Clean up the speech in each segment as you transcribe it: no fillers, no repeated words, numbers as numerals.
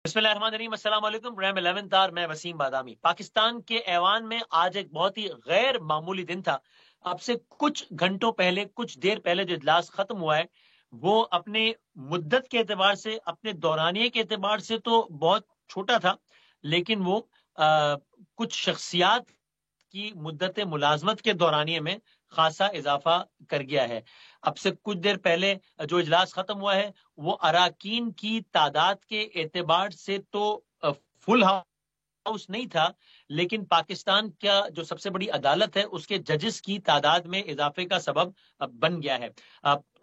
بسم اللہ الرحمن الرحیم، السلام علیکم۔ پروگرام 11 آر، میں وسیم بادامی۔ پاکستان کے ایوان میں آج ایک بہت ہی غیر معمولی دن تھا۔ اب سے کچھ گھنٹوں پہلے، کچھ دیر پہلے جو اجلاس ختم ہوا ہے وہ اپنے مدت کے اعتبار سے، اپنے دورانیے کے اعتبار سے تو بہت چھوٹا تھا، لیکن وہ کچھ شخصیات کی مدت ملازمت کے دورانیے میں خاصا اضافہ کر گیا ہے۔ اب سے کچھ دیر پہلے جو اجلاس ختم ہوا ہے وہ اراکین کی تعداد کے اعتبار سے تو فل ہاؤس نہیں تھا، لیکن پاکستان کا جو سب سے بڑی عدالت ہے اس کے ججز کی تعداد میں اضافے کا سبب بن گیا ہے۔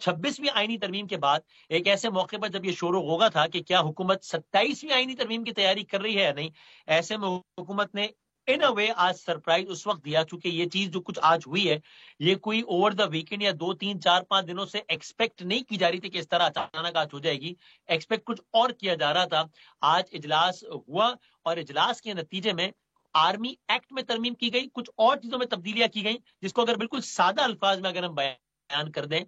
26ویں آئینی ترمیم کے بعد ایک ایسے موقع پر جب یہ شور و غوغا تھا کہ کیا حکومت 27ویں آئینی ترمیم کی تیاری کر رہی ہے یا نہیں، ایسے میں حکومت نے ان اے وے آج سرپرائز اس وقت دیا، چونکہ یہ چیز جو کچھ آج ہوئی ہے یہ کوئی اوور دا ویکینڈ یا 2 3 4 5 دنوں سے ایکسپیکٹ نہیں کی جا رہی تھی کہ اس طرح اچانک آج ہو جائے گی۔ ایکسپیکٹ کچھ اور کیا جا رہا تھا۔ آج اجلاس ہوا اور اجلاس کے نتیجے میں آرمی ایکٹ میں ترمیم کی گئی، کچھ اور چیزوں میں تبدیلیاں کی گئی، جس کو اگر بالکل سادہ الفاظ میں اگر ہم بیان کر دیں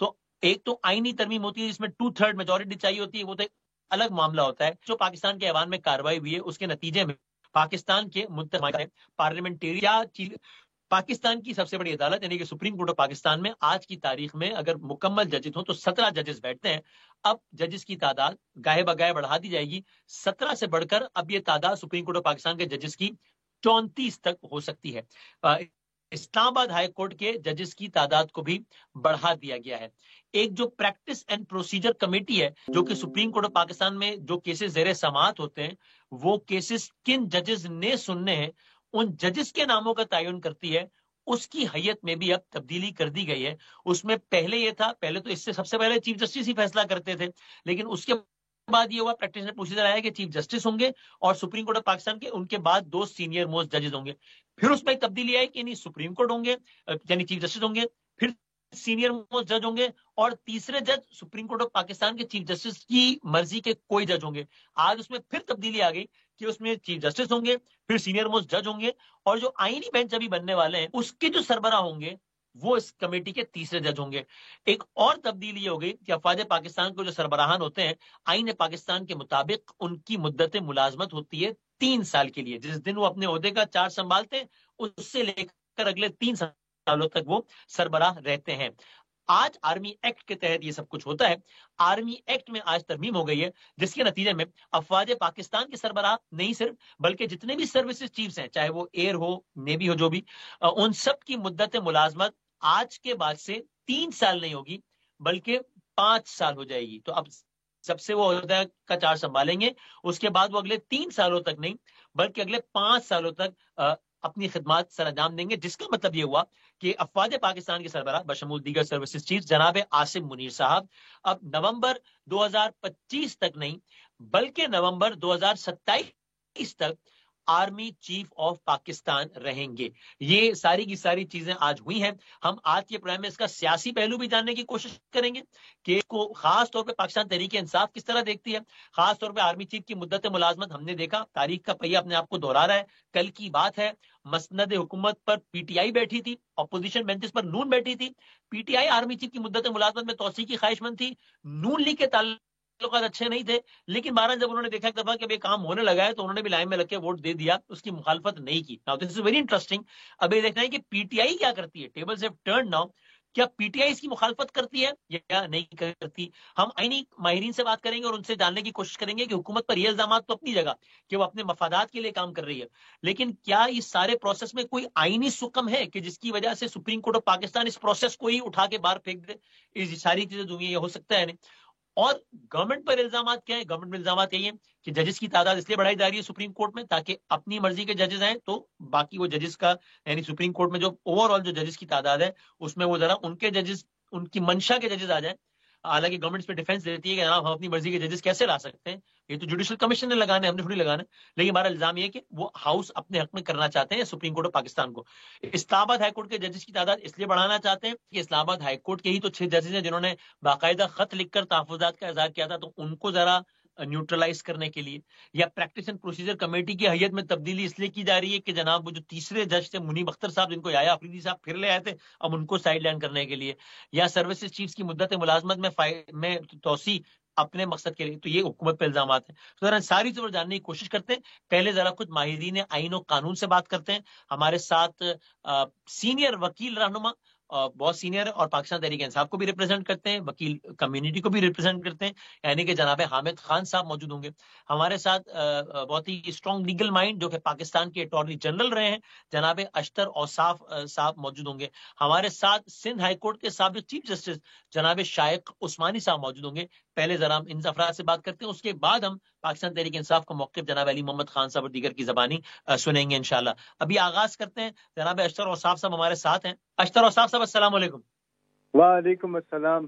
تو ایک تو آئینی ترمیم ہوتی ہے جس میں 2/3 میجورٹی چاہیے ہوتی ہے، وہ تو ایک الگ معاملہ ہوتا ہے۔ جو پاکستان کے ایوان میں کارروائی ہوئی ہے اس کے نتیجے میں پاکستان کے منتخب پارلیمنٹری پاکستان کی سب سے بڑی عدالت یعنی کہ سپریم کورٹ آف پاکستان میں آج کی تاریخ میں اگر مکمل ججز ہوں تو 17 ججز بیٹھتے ہیں۔ اب ججز کی تعداد گاہے بگاہے بڑھا دی جائے گی، 17 سے بڑھ کر اب یہ تعداد سپریم کورٹ آف پاکستان کے ججز کی 34 تک ہو سکتی ہے۔ اسلام آباد ہائی کورٹ کے ججز کی تعداد کو بھی بڑھا دیا گیا ہے۔ ایک جو پریکٹس اینڈ پروسیجر کمیٹی ہے جو کہ سپریم کورٹ آف پاکستان میں جو کیسز زیر سماعت ہوتے ہیں وہ کیسز کن ججز نے سننے ہیں ان ججز کے ناموں کا تعین کرتی ہے، اس کی حیت میں بھی اب تبدیلی کر دی گئی ہے۔ اس میں پہلے یہ تھا، پہلے تو اس سے سب سے پہلے چیف جسٹس ہی فیصلہ کرتے تھے، لیکن اس کے بعد یہ ہوا پریکٹس اینڈ پروسیجر آیا کہ چیف جسٹس ہوں گے اور سپریم کورٹ آف پاکستان کے ان کے بعد 2 سینئر موسٹ ججز ہوں گے۔ پھر اس میں ایک تبدیلی آئی کہ نہیں سپریم کورٹ ہوں گے یعنی چیف جسٹس ہوں گے، پھر سینئر موسٹ جج ہوں گے اور تیسرے جج سپریم کورٹ آف پاکستان کے چیف جسٹس کی مرضی کے کوئی جج ہوں گے۔ آج اس میں پھر تبدیلی آ گئی کہ اس میں چیف جسٹس ہوں گے، پھر سینئر موسٹ جج ہوں گے اور جو آئینی بینچ ابھی بننے والے ہیں اس کے جو سربراہ ہوں گے وہ اس کمیٹی کے تیسرے جج ہوں گے۔ ایک اور تبدیلی یہ ہو گئی کہ افواج پاکستان کو جو سربراہان ہوتے ہیں آئین پاکستان کے مطابق ان کی مدت ملازمت ہوتی ہے 3 سال کے لیے، جس دن وہ اپنے عہدے کا چارج سنبھالتے ہیں اس سے لے کر اگلے 3 سالوں تک وہ سربراہ رہتے ہیں۔ آج آرمی ایکٹ کے تحت یہ سب کچھ ہوتا ہے۔ آرمی ایکٹ میں آج ترمیم ہو گئی ہے جس کے نتیجے میں افواج پاکستان کے سربراہ نہیں صرف بلکہ جتنے بھی سروسز چیفز ہیں چاہے وہ ایئر ہو نیوی ہو جو بھی، ان سب کی مدت ملازمت آج کے بعد سے 3 سال نہیں ہوگی بلکہ 5 سال ہو جائے گی۔ تو اب سب سے وہ عہدہ کا چارج سنبھالیں گے، اس کے بعد وہ اگلے 3 سالوں تک نہیں بلکہ اگلے 5 سالوں تک اپنی خدمات سر انجام دیں گے، جس کا مطلب یہ ہوا کہ افواج پاکستان کے سربراہ بشمول دیگر سروسز چیف جناب عاصم منیر صاحب اب نومبر 2025 تک نہیں بلکہ نومبر 2027 تک آرمی چیف آف پاکستان رہیں گے۔ یہ ساری کی ساری چیزیں آج ہوئی ہیں۔ ہم آج کے پروگرام میں اس کا سیاسی پہلو بھی جاننے کی کوشش کریں گے کہ اس کو خاص طور پہ پاکستان تحریک انصاف کس طرح دیکھتی ہے۔ خاص طور پہ آرمی چیف کی مدت ملازمت ہم نے دیکھا تاریخ کا پہیہ اپنے آپ کو دہرا رہا ہے۔ کل کی بات ہے مسند حکومت پر پی ٹی آئی بیٹھی تھی، اپوزیشن بینچز پر نون بیٹھی تھی۔ P T I army chief کی مدت ملازمت میں توسیع کی خواہش مند تھی، نون لیگ کے تعلقات اچھے نہیں تھے، لیکن بہرحال جب انہوں نے دیکھا ایک دفعہ کہ کام ہونے لگا ہے تو انہوں نے بھی لائن میں لگ کے ووٹ دے دیا، اس کی مخالفت نہیں کی۔ Now this is very interesting. اب یہ دیکھنا ہے کہ پی ٹی آئی کیا کرتی ہے، ٹیبلز ہیو ٹرنڈ ناؤ۔ کیا پی ٹی آئی اس کی مخالفت کرتی ہے یا نہیں کرتی؟ ہم آئینی ماہرین سے بات کریں گے اور ان سے جاننے کی کوشش کریں گے کہ حکومت پر یہ الزامات تو اپنی جگہ کہ وہ اپنے مفادات کے لیے کام کر رہی ہے، لیکن کیا اس سارے پروسیس میں کوئی آئینی سکم ہے کہ جس کی وجہ سے سپریم کورٹ آف پاکستان اس پروسیس کو ہی اٹھا کے باہر پھینک دے؟ یہ ساری چیزیں جو یہ ہو سکتا ہے نہیں۔ اور گورنمنٹ پر الزامات کیا ہے؟ گورنمنٹ میں الزامات یہی ہیں کہ ججز کی تعداد اس لیے بڑھائی جا رہی ہے سپریم کورٹ میں تاکہ اپنی مرضی کے ججز آئیں تو باقی وہ ججز کا یعنی سپریم کورٹ میں جو اوور آل جو ججز کی تعداد ہے اس میں وہ ذرا ان کے ججز ان کی منشا کے ججز آ جائیں۔ حالانکہ گورنمنٹ اس پہ ڈیفینس دیتی ہے کہ جناب ہم اپنی مرضی کے ججز کیسے لا سکتے ہیں، یہ تو جوڈیشل کمیشن نے لگانے، ہم نے تھوڑی لگانا۔ لیکن ہمارا الزام یہ ہے کہ وہ ہاؤس اپنے حق میں کرنا چاہتے ہیں سپریم کورٹ آف پاکستان کو۔ اسلام آباد ہائی کورٹ کے ججز کی تعداد اس لیے بڑھانا چاہتے ہیں کہ اسلام آباد ہائی کورٹ کے ہی تو 6 ججز ہیں جنہوں نے باقاعدہ خط لکھ کر تحفظات کا اظہار کیا تھا، تو ان کو ذرا نیوٹرلائز کرنے کے لیے یا پریکٹس اینڈ پروسیجر کمیٹی کی حیت میں تبدیلی اس لیے کی جا رہی ہے کہ جناب وہ جو تیسرے جج تھے منیب اختر صاحب جن کو یایا آفریدی صاحب پھر لے آئے تھے اب ان کو سائڈ لائن کرنے کے لیے، یا سروسز چیفز کی مدت ملازمت میں توسیع اپنے مقصد کے لیے، تو یہ حکومت پہ الزامات ہیں. تو ذرا ساری چیزوں جاننے کی کوشش کرتے ہیں. پہلے ذرا کچھ ماہرین آئین و قانون سے بات کرتے ہیں. ہمارے ساتھ سینئر وکیل رہنما بہت سینئر ہے اور پاکستان تحریک انصاف کو بھی ریپرزینٹ کرتے ہیں، وکیل کمیونٹی کو بھی ریپرزینٹ کرتے ہیں، یعنی کہ جناب حامد خان صاحب موجود ہوں گے. ہمارے ساتھ بہت ہی اسٹرانگ لیگل مائنڈ جو کہ پاکستان کے اٹارنی جنرل رہے ہیں جناب اشتر اوصاف صاحب موجود ہوں گے. ہمارے ساتھ سندھ ہائی کورٹ کے سابق چیف جسٹس جناب شائق عثمانی صاحب موجود ہوں گے. پہلے ذرا ہم ان افراد سے بات کرتے ہیں، اس کے بعد ہم پاکستان تحریک انصاف کا موقف جناب علی محمد خان صاحب اور دیگر کی زبانی سنیں گے انشاءاللہ. ابھی آغاز کرتے ہیں. جناب اشتر اوصاف صاحب ہمارے ساتھ ہیں. اشتر اوصاف صاحب السلام علیکم. وعلیکم السلام.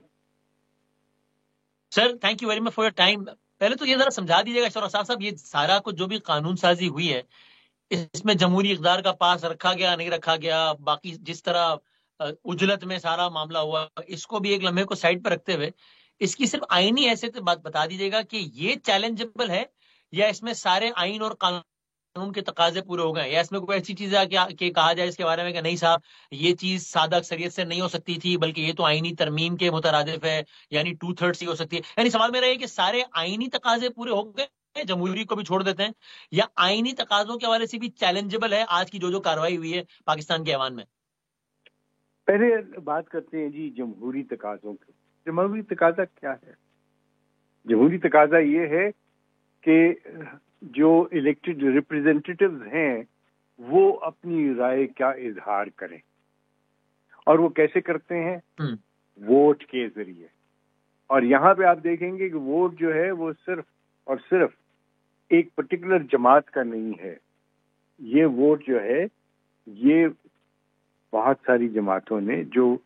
Sir thank you very much for your time. پہلے تو یہ ذرا سمجھا دیجیے گا اشتر اوصاف صاحب، یہ سارا کچھ جو بھی قانون سازی ہوئی ہے اس میں جمہوری اقدار کا پاس رکھا گیا نہیں رکھا گیا، باقی جس طرح اجلت میں سارا معاملہ ہوا، اس کو بھی ایک لمحے کو سائڈ پر رکھتے ہوئے اس کی صرف آئینی حیثیت بات بتا دیجیے گا کہ یہ چیلنجبل ہے یا اس میں سارے آئین اور قانون کے تقاضے پورے ہو گئے، یا اس میں کوئی ایسی چیز ہے کہ کہا جائے اس کے بارے میں کہ نہیں صاحب یہ چیز سادہ اکثریت سے نہیں ہو سکتی تھی بلکہ یہ تو آئینی ترمیم کے مترادف ہے، یعنی 2/3 ہی ہو سکتی ہے. یعنی سوال میرا یہ کہ سارے آئینی تقاضے پورے ہو گئے، جمہوری کو بھی چھوڑ دیتے ہیں، یا آئینی تقاضوں کے حوالے سے بھی چیلنجبل ہے آج کی جو کاروائی ہوئی ہے پاکستان کے ایوان میں؟ پہلے بات کرتے ہیں جی جمہوری تقاضوں کی. جمہوری تقاضا کیا ہے؟ جمہوری تقاضا یہ ہے کہ جو الیکٹڈ ریپرزینٹیٹیوز ہیں وہ اپنی رائے کا اظہار کریں، اور وہ کیسے کرتے ہیں؟ ووٹ کے ذریعے. اور یہاں پہ آپ دیکھیں گے کہ ووٹ جو ہے وہ صرف اور صرف ایک پرٹیکولر جماعت کا نہیں ہے. یہ ووٹ جو ہے یہ بہت ساری جماعتوں نے جو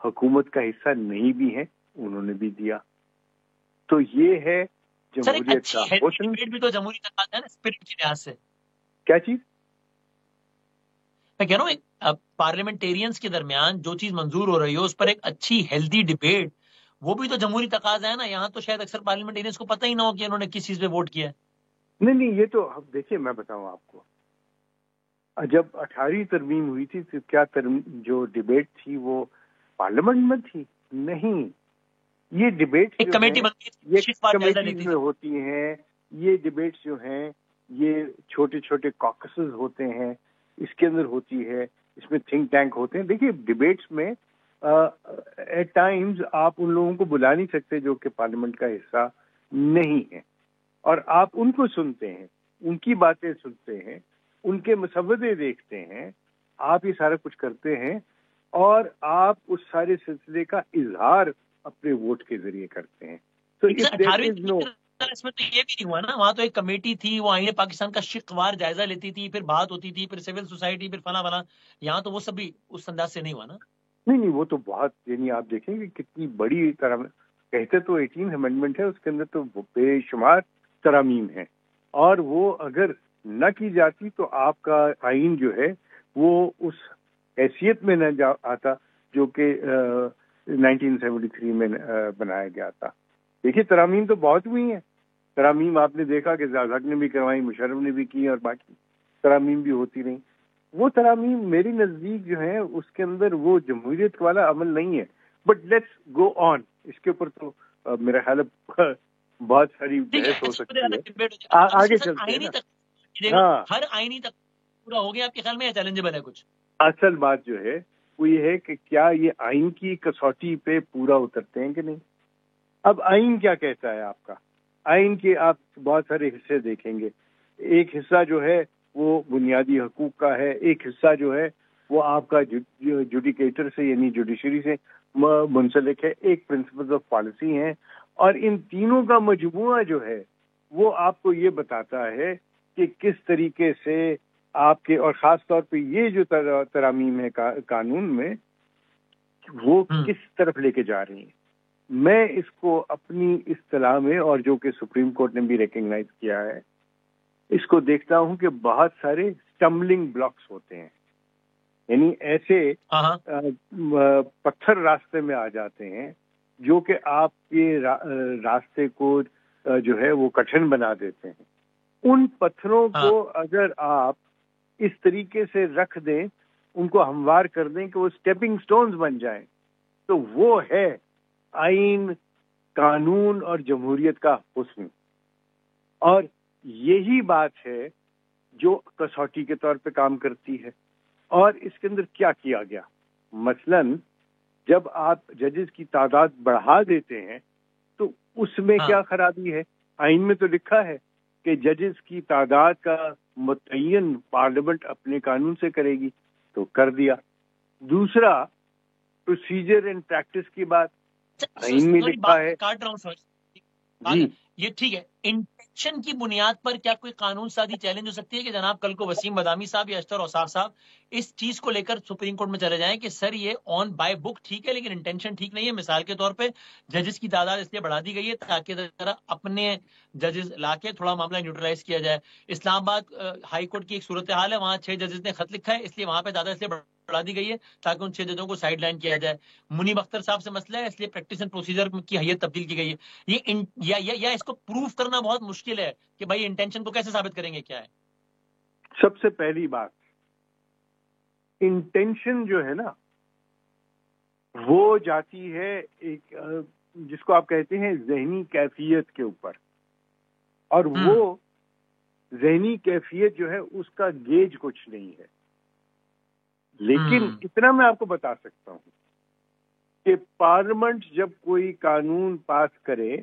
حکومت کا حصہ نہیں بھی ہیں انہوں نے بھی دیا. تو یہ ہے جمہوریت کا حسن. بھی تو جمہوری تقاضا ہے نا اسپرٹ کی لحاظ سے. کیا چیز؟ میں کہہ رہا ہوں پارلیمنٹیرینز کے درمیان جو چیز منظور ہو رہی ہو اس پر ایک اچھی ہیلدی ڈبیٹ، وہ بھی تو جمہوری تقاضا ہے نا. یہاں تو شاید اکثر پارلیمنٹیرینز کو پتہ ہی نہ ہو کہ انہوں نے کس چیز پہ ووٹ کیا ہے. نہیں یہ تو دیکھیے میں بتاؤں آپ کو، جب 18 ترمیم ہوئی تھی تو کیا جو ڈبیٹ تھی وہ پارلیمنٹ میں تھی؟ نہیں. یہ ڈبیٹ ایک کمیٹی کمیٹیز میں ہوتی ہیں. یہ ڈبیٹس جو ہیں یہ چھوٹے چھوٹے کاکسز ہوتے ہیں، اس کے اندر ہوتی ہے، اس میں تھنک ٹینک ہوتے ہیں. دیکھیے ڈبیٹس میں ایٹ ٹائمز آپ ان لوگوں کو بلا نہیں سکتے جو کہ پارلیمنٹ کا حصہ نہیں ہے، اور آپ ان کو سنتے ہیں، ان کی باتیں سنتے ہیں، ان کے مسودے دیکھتے ہیں، آپ یہ سارا کچھ کرتے ہیں، اور آپ اس سارے سلسلے کا اظہار اپنے ووٹ کے ذریعے کرتے ہیں. تو اس میں تو یہ بھی نہیں ہوا نا، وہاں تو ایک کمیٹی تھی، وہ آئین پاکستان کا شقوار جائزہ لیتی تھی، پھر بات ہوتی تھی، پھر سول سوسائٹی، پھر فلاں فلاں. یہاں تو وہ سب بھی اس انداز سے نہیں ہوا نا. نہیں وہ تو بہت، یعنی آپ دیکھیں گے کتنی بڑی طرح، کہتے تو 18 امینڈمنٹ ہے، اس کے اندر تو بے شمار ترامیم ہیں، اور وہ اگر نہ کی جاتی تو آپ کا آئین جو ہے وہ اس حیثیت میں نہ آتا جو کہ 1973 میں بنایا گیا تھا. دیکھیے ترامیم تو بہت ہوئی ہیں. ترامیم آپ نے دیکھا کہ زاہد نے بھی کروائی، مشرف نے بھی کی، اور باقی ترامیم بھی ہوتی رہیں. وہ ترامیم میری نزدیک جو ہے اس کے اندر وہ جمہوریت والا عمل نہیں ہے. بٹ لیٹس گو آن. اس کے اوپر تو میرا خیال ہے بہت ساری بحث ہو سکتی ہے. آگے چلتے ہیں نا. ہر آئینی تک پورا ہو گیا آپ کے خیال میں یا چیلنجبل ہے کچھ؟ اصل بات جو ہے وہ یہ ہے کہ کیا یہ آئین کی کسوٹی پہ پورا اترتے ہیں کہ نہیں. اب آئین کیا کہتا ہے آپ کا؟ آئین کے آپ بہت سارے حصے دیکھیں گے. ایک حصہ جو ہے وہ بنیادی حقوق کا ہے، ایک حصہ جو ہے وہ آپ کا جوڈیکیٹر سے یعنی جوڈیشری سے منسلک ہے، ایک پرنسپلز آف پالیسی ہیں، اور ان تینوں کا مجموعہ جو ہے وہ آپ کو یہ بتاتا ہے کہ کس طریقے سے آپ کے، اور خاص طور پہ یہ جو ترامیم ہے قانون میں، وہ کس طرف لے کے جا رہی ہیں. میں اس کو اپنی اصطلاح میں، اور جو کہ سپریم کورٹ نے بھی ریکگنائز کیا ہے، اس کو دیکھتا ہوں کہ بہت سارے اسٹمبلنگ بلاکس ہوتے ہیں. یعنی ایسے پتھر راستے میں آ جاتے ہیں جو کہ آپ کے راستے کو جو ہے وہ کٹھن بنا دیتے ہیں. ان پتھروں کو اگر آپ اس طریقے سے رکھ دیں، ان کو ہموار کر دیں کہ وہ اسٹیپنگ سٹونز بن جائیں، تو وہ ہے آئین قانون اور جمہوریت کا حسن. اور یہی بات ہے جو کسوٹی کے طور پہ کام کرتی ہے. اور اس کے اندر کیا کیا گیا؟ مثلاً جب آپ ججز کی تعداد بڑھا دیتے ہیں تو اس میں کیا خرابی ہے؟ آئین میں تو لکھا ہے کہ ججز کی تعداد کا متعین پارلیمنٹ اپنے قانون سے کرے گی، تو کر دیا. دوسرا، پروسیجر اینڈ پریکٹس کی بات آئین میں لکھا ہے. کاٹ رہا ہوں جی، یہ ٹھیک ہے. انٹینشن کی بنیاد پر کیا کوئی قانون سازی چیلنج ہو سکتی ہے کہ جناب کل کو وسیم بادامی صاحب یا اشتر اوصاف صاحب اس چیز کو لے کر سپریم کورٹ میں چلے جائیں کہ سر یہ آن بائی بک ٹھیک ہے لیکن انٹینشن ٹھیک نہیں ہے؟ مثال کے طور پہ ججز کی تعداد اس لیے بڑھا دی گئی ہے تاکہ ذرا اپنے ججز لا کے تھوڑا معاملہ نیوٹرلائز کیا جائے. اسلام آباد ہائی کورٹ کی ایک صورتحال ہے، وہاں 6 ججز نے خط لکھا ہے اس لیے وہاں پہ تعداد اس لیے بڑھا دی گئی ہے تاکہ ان 6 ججوں کو سائڈ لائن کیا جائے. منیب اختر صاحب سے مسئلہ ہے اس لیے پریکٹس اینڈ پروسیجر کی حیت تبدیل کی گئی ہے. یہ اس کو پروف کرنا بہت مشکل ہے کہ بھائی انٹینشن کو کیسے ثابت کریں گے کیا ہے؟ سب سے پہلی بات، انٹینشن جو ہے نا وہ جاتی ہے ایک جس کو آپ کہتے ہیں ذہنی کیفیت کے اوپر، اور وہ ذہنی کیفیت جو ہے اس کا گیج کچھ نہیں ہے. لیکن اتنا میں آپ کو بتا سکتا ہوں کہ پارلیمنٹ جب کوئی قانون پاس کرے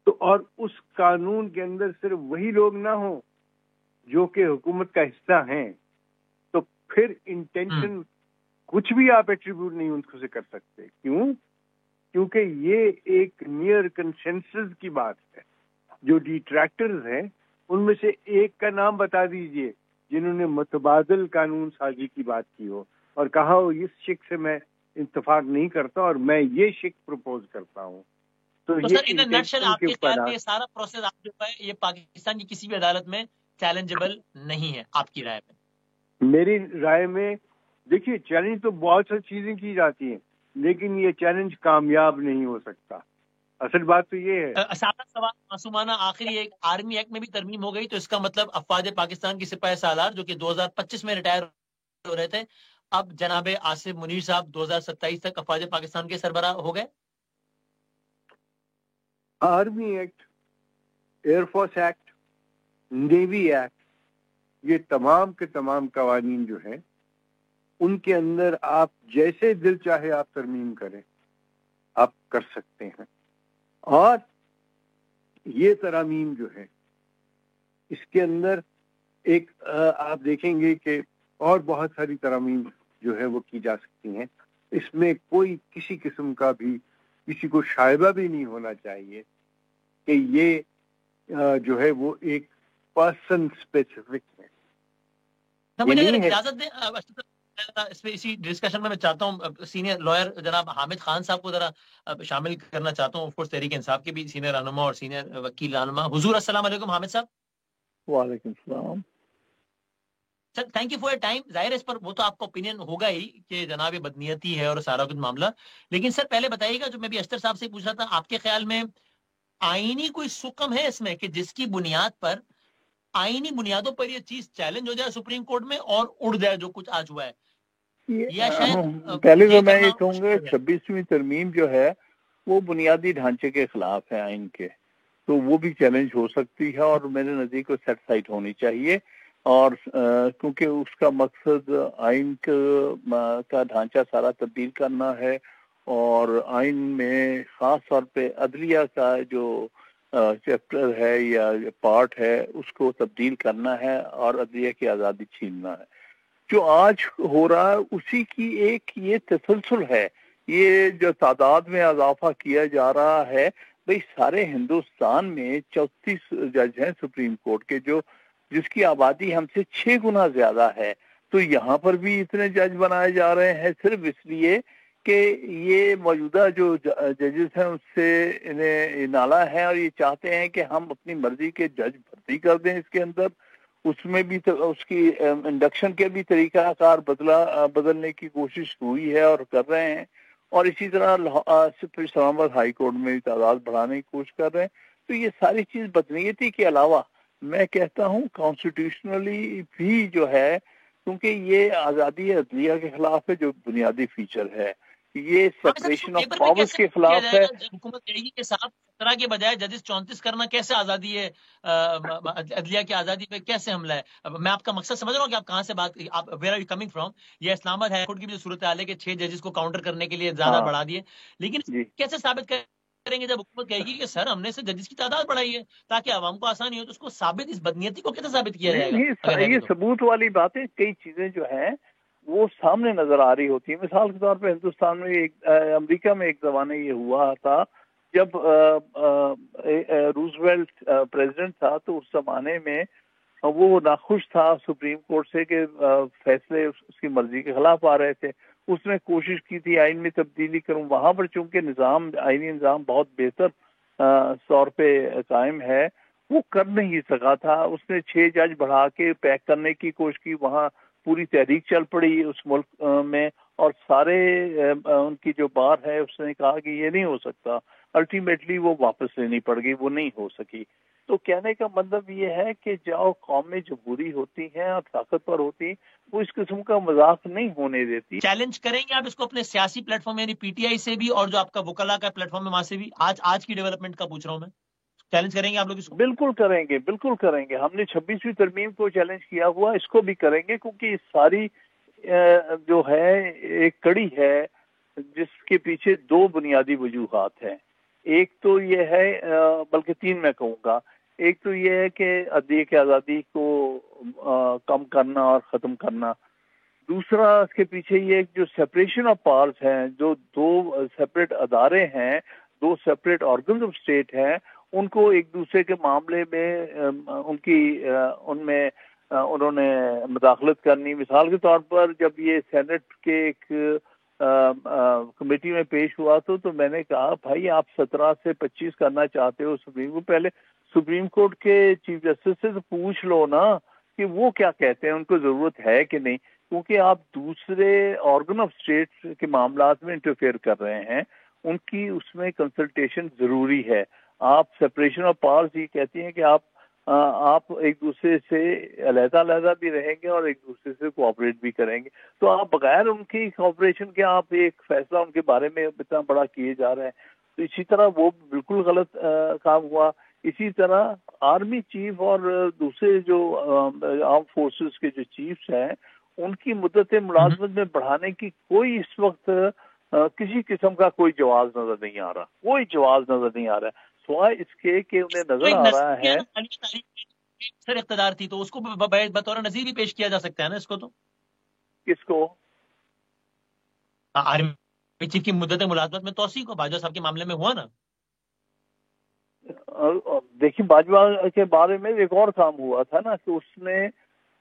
تو اور اس قانون کے اندر صرف وہی لوگ نہ ہوں جو کہ حکومت کا حصہ ہیں، تو پھر انٹینشن کچھ بھی آپ ایٹریبیوٹ نہیں ان کو سے کر سکتے. کیوں؟ کیونکہ یہ ایک نیئر کنسنسس کی بات ہے. جو ڈیٹریکٹرز ہیں ان میں سے ایک کا نام بتا دیجئے جنہوں نے متبادل قانون سازی کی بات کی ہو اور کہا ہو اس شک سے میں اتفاق نہیں کرتا اور میں یہ شک پروپوز کرتا ہوں. تو سر ان نٹشل آپ کے خیال میں یہ سارا پروسیس آپ جو ہے یہ پاکستان کی کسی بھی عدالت میں چیلنجبل نہیں ہے آپ کی رائے میں؟ میری رائے میں دیکھیے چیلنج تو بہت سی چیزیں کی جاتی ہیں لیکن یہ چیلنج کامیاب نہیں ہو سکتا. اصل بات تو یہ ہے. سادہ سوال معصومانہ آخری ایک، آرمی ایکٹ میں بھی ترمیم ہو گئی تو اس کا مطلب افواج پاکستان کی سپاہی سالار جو کہ 2025 میں ریٹائر ہو رہے تھے اب جناب آصف منیر صاحب 2027 تک افواج پاکستان کے سربراہ ہو گئے؟ Army act, air force act, navy act, یہ تمام کے تمام قوانین جو ہیں ان کے اندر آپ جیسے دل چاہے آپ ترمیم کریں، آپ کر سکتے ہیں. اور یہ ترامیم جو ہے اس کے اندر ایک آپ دیکھیں گے کہ اور بہت ساری ترامیم جو ہے وہ کی جا سکتی ہیں. اس میں کوئی کسی قسم کا بھی کسی کو شائبہ بھی نہیں ہونا چاہیے کہ یہ جو ہے وہ ایک پرسن اسپیسیفک ہے. مجھے اجازت دیں اس میں اسی ڈسکشن میں چاہتا ہوں سینئر لائر جناب حامد خان صاحب کو ذرا شامل کرنا چاہتا ہوں. آف کورس تحریک انصاف کے بھی سینئر رہنما اور سینئر وکیل رہنما. حضور السلام علیکم حامد صاحب. وعلیکم السلام sir, thank you for your time. ظاہر ہے اس پر وہ تو آپ کا اوپینین ہوگا ہی کہ جناب بدنیتی ہے اور سارا کچھ معاملہ، لیکن سر پہلے بتائیے گا جو میں بھی اشتر صاحب سے پوچھ رہا تھا، آپ کے خیال میں آئینی کوئی سکم ہے اس میں کہ جس کی بنیاد پر آئینی بنیادوں پر یہ چیز چیلنج ہو جائے سپریم کورٹ میں اور اڑ جائے جو کچھ آج ہوا ہے؟ یا شاید پہلے تو میں یہ کہوں گا 26ویں ترمیم جو ہے وہ بنیادی ڈھانچے کے خلاف ہے آئین کے، تو وہ بھی چیلنج ہو سکتی ہے اور میرے نزدیک کو سیٹ سائٹ ہونی چاہیے. اور کیونکہ اس کا مقصد آئین کا ڈھانچہ سارا تبدیل کرنا ہے اور آئین میں خاص طور پہ عدلیہ کا جو چیپٹر ہے یا پارٹ ہے اس کو تبدیل کرنا ہے اور عدلیہ کی آزادی چھیننا ہے. جو آج ہو رہا ہے اسی کی ایک یہ تسلسل ہے. یہ جو تعداد میں اضافہ کیا جا رہا ہے، بھئی سارے ہندوستان میں 34 جج ہیں سپریم کورٹ کے جس کی آبادی ہم سے 6 گنا زیادہ ہے، تو یہاں پر بھی اتنے جج بنائے جا رہے ہیں صرف اس لیے کہ یہ موجودہ جو ججز ہیں اس سے انہیں نالا ہے اور یہ چاہتے ہیں کہ ہم اپنی مرضی کے جج بھرتی کر دیں. اس کے اندر اس میں بھی اس کی انڈکشن کے بھی طریقہ کار بدلنے کی کوشش ہوئی ہے اور کر رہے ہیں، اور اسی طرح اسلام آباد ہائی کورٹ میں بھی تعداد بڑھانے کی کوشش کر رہے ہیں. تو یہ ساری چیز بدنیتی کے علاوہ میں کہتا ہوں کانسٹیٹیوشنلی بھی جو ہے، کیونکہ یہ آزادی عدلیہ کے خلاف ہے جو بنیادی فیچر ہے. یہ سپریشن آف پاورز کے خلاف ہے. حکومت کہے گی کہ صاحب 17 کے بجائے ججز 34 کرنا کیسے آزادی ہے، عدلیہ کی آزادی پہ کیسے حملہ ہے؟ میں آپ کا مقصد سمجھ رہا ہوں کہ آپ کہاں سے بات، where are you coming from. یہ اسلام آباد ہائی کورٹ کی بھی جو صورت حال ہے کہ 6 ججز کو کاؤنٹر کرنے کے لیے زیادہ بڑھا دیے، لیکن کیسے ثابت کریں گے جب حکومت کہے گی کہ سر ہم نے ججز کی تعداد بڑھائی ہے تاکہ عوام کو آسانی ہو، تو اس کو ثابت، اس بدنیتی کو کیسے ثابت کیا جائے گا؟ یہ ثبوت والی باتیں، کئی چیزیں جو ہیں وہ سامنے نظر آ رہی ہوتی ہیں. مثال کے طور پہ ہندوستان میں امریکہ میں ایک زمانے یہ ہوا تھا جب روزویلٹ پریزیڈنٹ تھا، تو اس زمانے میں وہ ناخوش تھا سپریم کورٹ سے کہ فیصلے اس کی مرضی کے خلاف آ رہے تھے. اس نے کوشش کی تھی آئین میں تبدیلی کروں. وہاں پر چونکہ آئینی نظام بہت بہتر طور پہ قائم ہے، وہ کر نہیں سکا تھا. اس نے 6 جج بڑھا کے پیک کرنے کی کوشش کی. وہاں پوری تحریک چل پڑی اس ملک میں، اور سارے ان کی جو بار ہے اس نے کہا کہ یہ نہیں ہو سکتا. الٹیمیٹلی وہ واپس لینی پڑ گئی، وہ نہیں ہو سکی. تو کہنے کا مطلب یہ ہے کہ جو قوم میں جمہوری ہوتی ہیں اور طاقتور ہوتی، وہ اس قسم کا مذاق نہیں ہونے دیتی. چیلنج کریں گے آپ اس کو اپنے سیاسی پلیٹ فارم یعنی پی ٹی آئی سے بھی، اور جو آپ کا وکلا کا پلیٹ فارم ہے وہاں سے بھی؟ آج کی ڈیولپمنٹ کا پوچھ رہا ہوں میں، چیلنج کریں گے آپ لوگ اس کو؟ بالکل کریں گے، بالکل کریں گے. ہم نے 26ویں ترمیم کو چیلنج کیا ہوا، اس کو بھی کریں گے، کیونکہ اس ساری جو ہے ایک کڑی ہے جس کے پیچھے 2 بنیادی وجوہات ہیں. ایک تو یہ ہے، بلکہ 3 میں کہوں گا. ایک تو یہ ہے کہ عدلیہ کی آزادی کو کم کرنا اور ختم کرنا. دوسرا اس کے پیچھے یہ جو سپریشن آف پاورز ہیں، جو 2 سیپریٹ ادارے ہیں، 2 سیپریٹ آرگنز آف اسٹیٹ ہیں، ان کو ایک دوسرے کے معاملے میں ان میں انہوں نے مداخلت کرنی. مثال کے طور پر جب یہ سینٹ کے ایک کمیٹی میں پیش ہوا تو میں نے کہا بھائی آپ 17 سے 25 کرنا چاہتے ہو سپریم کو، پہلے سپریم کورٹ کے چیف جسٹس سے تو پوچھ لو نا کہ وہ کیا کہتے ہیں، ان کو ضرورت ہے کہ نہیں، کیونکہ آپ دوسرے آرگن آف اسٹیٹ کے معاملات میں انٹرفیئر کر رہے ہیں. ان کی اس میں کنسلٹیشن ضروری ہے. آپ سپریشن آف پاورز یہ کہتی ہیں کہ آپ ایک دوسرے سے علیحدہ بھی رہیں گے اور ایک دوسرے سے کوآپریٹ بھی کریں گے. تو آپ بغیر ان کی کوآپریشن کے آپ ایک فیصلہ ان کے بارے میں اتنا بڑا کیے جا رہے ہیں. تو اسی طرح وہ بالکل غلط کام ہوا. اسی طرح آرمی چیف اور دوسرے جو آرم فورسز کے جو چیفز ہیں، ان کی مدت ملازمت میں بڑھانے کی کوئی اس وقت کسی قسم کا کوئی جواز نظر نہیں آ رہا، کوئی جواز نظر نہیں آ رہا ہے، سوائے اس کے کہ انہیں نظر آ رہا ہے. سر اقتدار تھی تو اس کو بطور نظیر بھی پیش کیا جا سکتا ہے نا اس کو. تو کس کو؟ آرمی چیف کی مدت ملازمت میں توسیع کو باجوہ صاحب کے معاملے میں ہوا نا. دیکھیے باجوہ کے بارے میں ایک اور کام ہوا تھا نا کہ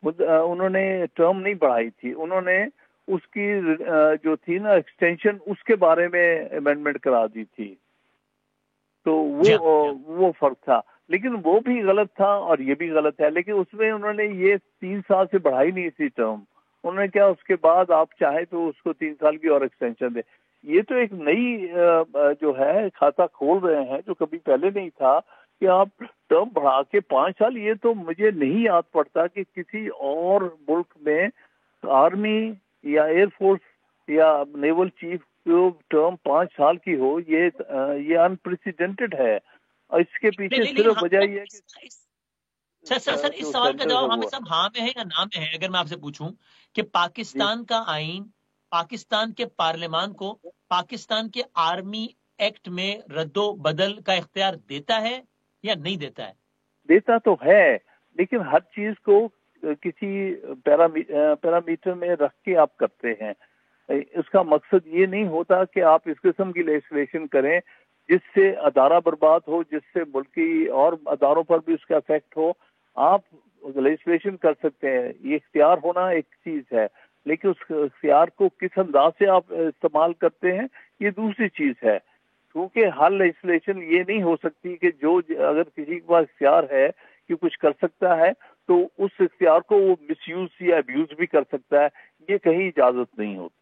انہوں نے ٹرم نہیں بڑھائی تھی، انہوں نے اس کی جو تھی نا ایکسٹینشن، اس کے بارے میں امینڈمنٹ کرا دی تھی. تو وہ فرق تھا، لیکن وہ بھی غلط تھا اور یہ بھی غلط ہے. لیکن اس میں انہوں نے یہ 3 سال سے بڑھائی نہیں تھی ٹرم. انہوں نے کیا اس کے بعد آپ چاہیں تو اس کو 3 سال کی اور ایکسٹینشن دیں. یہ تو ایک نئی جو ہے کھاتا کھول رہے ہیں جو کبھی پہلے نہیں تھا کہ آپ ٹرم بڑھا کے 5 سال. یہ تو مجھے نہیں یاد پڑتا کہ کسی اور ملک میں آرمی یا ایئر فورس یا نیول چیف جو ٹرم 5 سال کی ہو. یہ انپریسیڈنٹڈ ہے. اور اس کے پیچھے صرف وجہ یہ ہے کہ سر اس سوال کا جواب ہمیں سب ہاں میں ہے یا نہ میں ہے. اگر میں آپ سے پوچھوں کہ پاکستان کا آئین پاکستان کے پارلیمان کو پاکستان کے آرمی ایکٹ میں رد و بدل کا اختیار دیتا ہے یا نہیں دیتا ہے؟ دیتا تو ہے، لیکن ہر چیز کو کسی پیرامیٹر میں رکھ کے آپ کرتے ہیں. اس کا مقصد یہ نہیں ہوتا کہ آپ اس قسم کی لیجسلیشن کریں جس سے ادارہ برباد ہو، جس سے ملکی اور اداروں پر بھی اس کا افیکٹ ہو. آپ لیجسلیشن کر سکتے ہیں، یہ اختیار ہونا ایک چیز ہے، لیکن اس اختیار کو کس انداز سے آپ استعمال کرتے ہیں یہ دوسری چیز ہے. کیونکہ ہر لیجسلیشن یہ نہیں ہو سکتی کہ اگر کسی کے پاس اختیار ہے کہ کچھ کر سکتا ہے تو اس اختیار کو وہ مس یوز یا ابیوز بھی کر سکتا ہے. یہ کہیں اجازت نہیں ہوتی.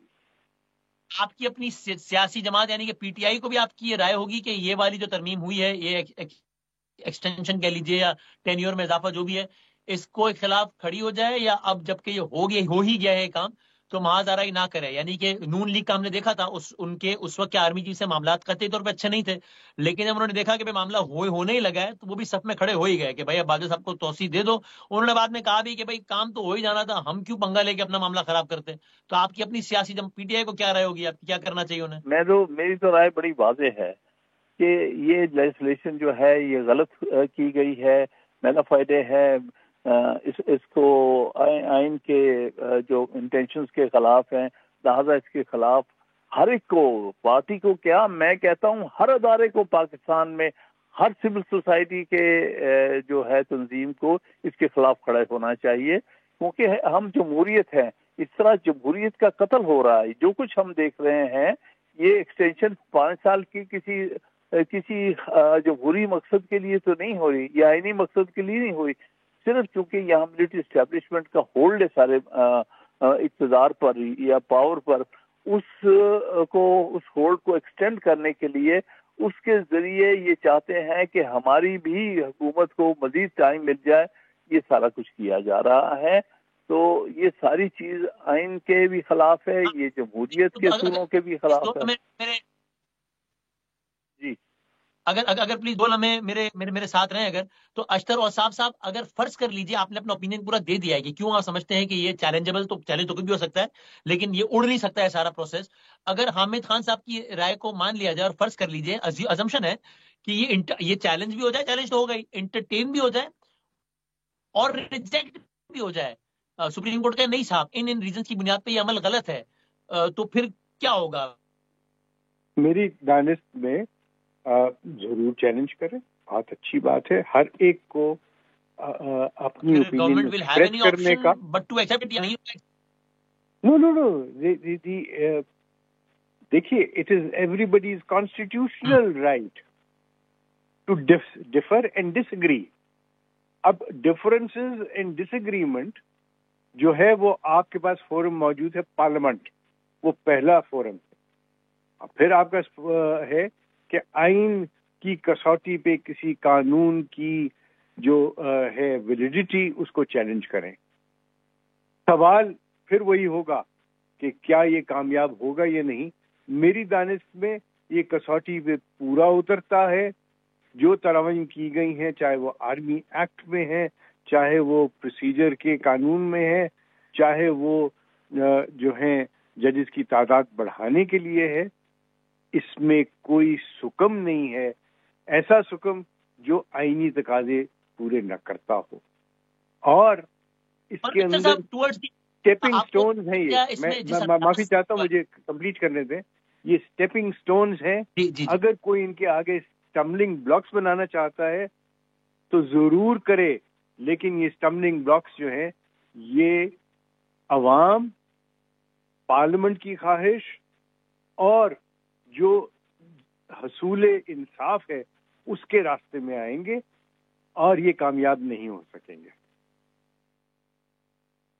آپ کی اپنی سیاسی جماعت یعنی کہ پی ٹی آئی کو بھی آپ کی یہ رائے ہوگی کہ یہ والی جو ترمیم ہوئی ہے، یہ ایکسٹینشن کہہ لیجیے یا ٹینیور میں اضافہ جو بھی ہے، اس کو خلاف کھڑی ہو جائے، یا اب جب کہ یہ ہو ہی گیا ہے کام تو محاذ آرائی نہ کرے. یعنی کہ نون لیگ کا ہم نے دیکھا تھا ان کے اس وقت کے آرمی چیف سے معاملات قطعی طور پہ اچھے نہیں تھے, لیکن جب انہوں نے دیکھا کہ معاملہ ہونے ہی لگا ہے تو وہ بھی صف میں کھڑے ہو ہی گئے کہ بھائی اب باجوہ صاحب کو توسیع دے دو. انہوں نے بعد میں کہا بھی کہ بھائی کام تو ہو ہی جانا تھا, ہم کیوں پنگا لے کے اپنا معاملہ خراب کرتے. تو آپ کی اپنی سیاسی پی ٹی آئی کو کیا رائے ہوگی, آپ کیا کرنا چاہیے انہیں؟ میری تو رائے بڑی واضح ہے کہ یہ لیجسلیشن جو ہے یہ غلط کی گئی ہے, میگا فائدے ہے, اس کو آئین کے جو انٹینشنز کے خلاف ہیں, لہذا اس کے خلاف ہر ایک کو, پارٹی کو کیا, میں کہتا ہوں ہر ادارے کو پاکستان میں, ہر سول سوسائٹی کے جو ہے تنظیم کو اس کے خلاف کھڑے ہونا چاہیے, کیونکہ ہم جمہوریت ہیں. اس طرح جمہوریت کا قتل ہو رہا ہے. جو کچھ ہم دیکھ رہے ہیں یہ ایکسٹینشن 5 سال کی کسی جمہوری مقصد کے لیے تو نہیں ہو رہی, یا آئینی مقصد کے لیے نہیں ہوئی, صرف چونکہ یہاں ملٹری اسٹیبلشمنٹ کا ہولڈ ہے سارے اقتدار پر یا پاور پر, اس ہولڈ کو ایکسٹینڈ کرنے کے لیے اس کے ذریعے یہ چاہتے ہیں کہ ہماری بھی حکومت کو مزید ٹائم مل جائے. یہ سارا کچھ کیا جا رہا ہے. تو یہ ساری چیز آئین کے بھی خلاف ہے, یہ جمہوریت کے اصولوں کے بھی خلاف ہے. جی اگر پلیز بول ہمیں میرے ساتھ رہیں اگر, تو اشتر اور صاحب اگر فرض کر لیجیے آپ نے اپنا اوپینین پورا دے دیا ہے کہ کیوں آپ سمجھتے ہیں کہ یہ چیلنجیبل, تو چیلنج تو کچھ بھی ہو سکتا ہے لیکن یہ اڑ نہیں سکتا ہے سارا پروسیس. اگر حامد خان صاحب کی رائے کو مان لیا جائے اور فرض کر لیجیے, ازمپشن ہے کہ یہ چیلنج بھی ہو جائے, چیلنج تو ہوگا ہی, انٹرٹین بھی ہو جائے اور ریجیکٹ بھی ہو جائے, سپریم کورٹ کا نہیں صاحب ان ریزنز کی بنیاد پہ یہ عمل غلط ہے, تو پھر کیا ہوگا؟ میری دانست میں ضرور چیلنج کریں, بہت اچھی بات ہے. ہر ایک کو اپنی اوپینین ایکسپریس کرنے کا. نو دیکھیے, it is everybody's constitutional right to differ and disagree ایگری. اب ڈفرنسز اینڈ ڈس ایگریمنٹ جو ہے وہ آپ کے پاس فورم موجود ہے, پارلیمنٹ, وہ پہلا فورم ہے. پھر آپ کا ہے کہ آئین کی کسوٹی پہ کسی قانون کی جو ہے ویلیڈیٹی, اس کو چیلنج کریں. سوال پھر وہی ہوگا کہ کیا یہ کامیاب ہوگا یا نہیں. میری دانست میں یہ کسوٹی پہ پورا اترتا ہے. جو ترامیم کی گئی ہیں, چاہے وہ آرمی ایکٹ میں ہے, چاہے وہ پروسیجر کے قانون میں ہے, چاہے وہ جو ہیں ججز کی تعداد بڑھانے کے لیے ہے, اس میں کوئی سکم نہیں ہے, ایسا سکم جو آئینی تقاضے پورے نہ کرتا ہو. اور اس کے اندر اسٹیپنگ سٹونز ہیں. یہ میں معافی چاہتا ہوں, مجھے کمپلیٹ کرنے دیں. یہ اسٹیپنگ سٹونز ہیں. اگر کوئی ان کے آگے اسٹمبلنگ بلاکس بنانا چاہتا ہے تو ضرور کرے, لیکن یہ اسٹمبلنگ بلاکس جو ہیں یہ عوام, پارلیمنٹ کی خواہش اور جو حصول انصاف ہے اس کے راستے میں آئیں گے, اور یہ کامیاب نہیں ہو سکیں گے.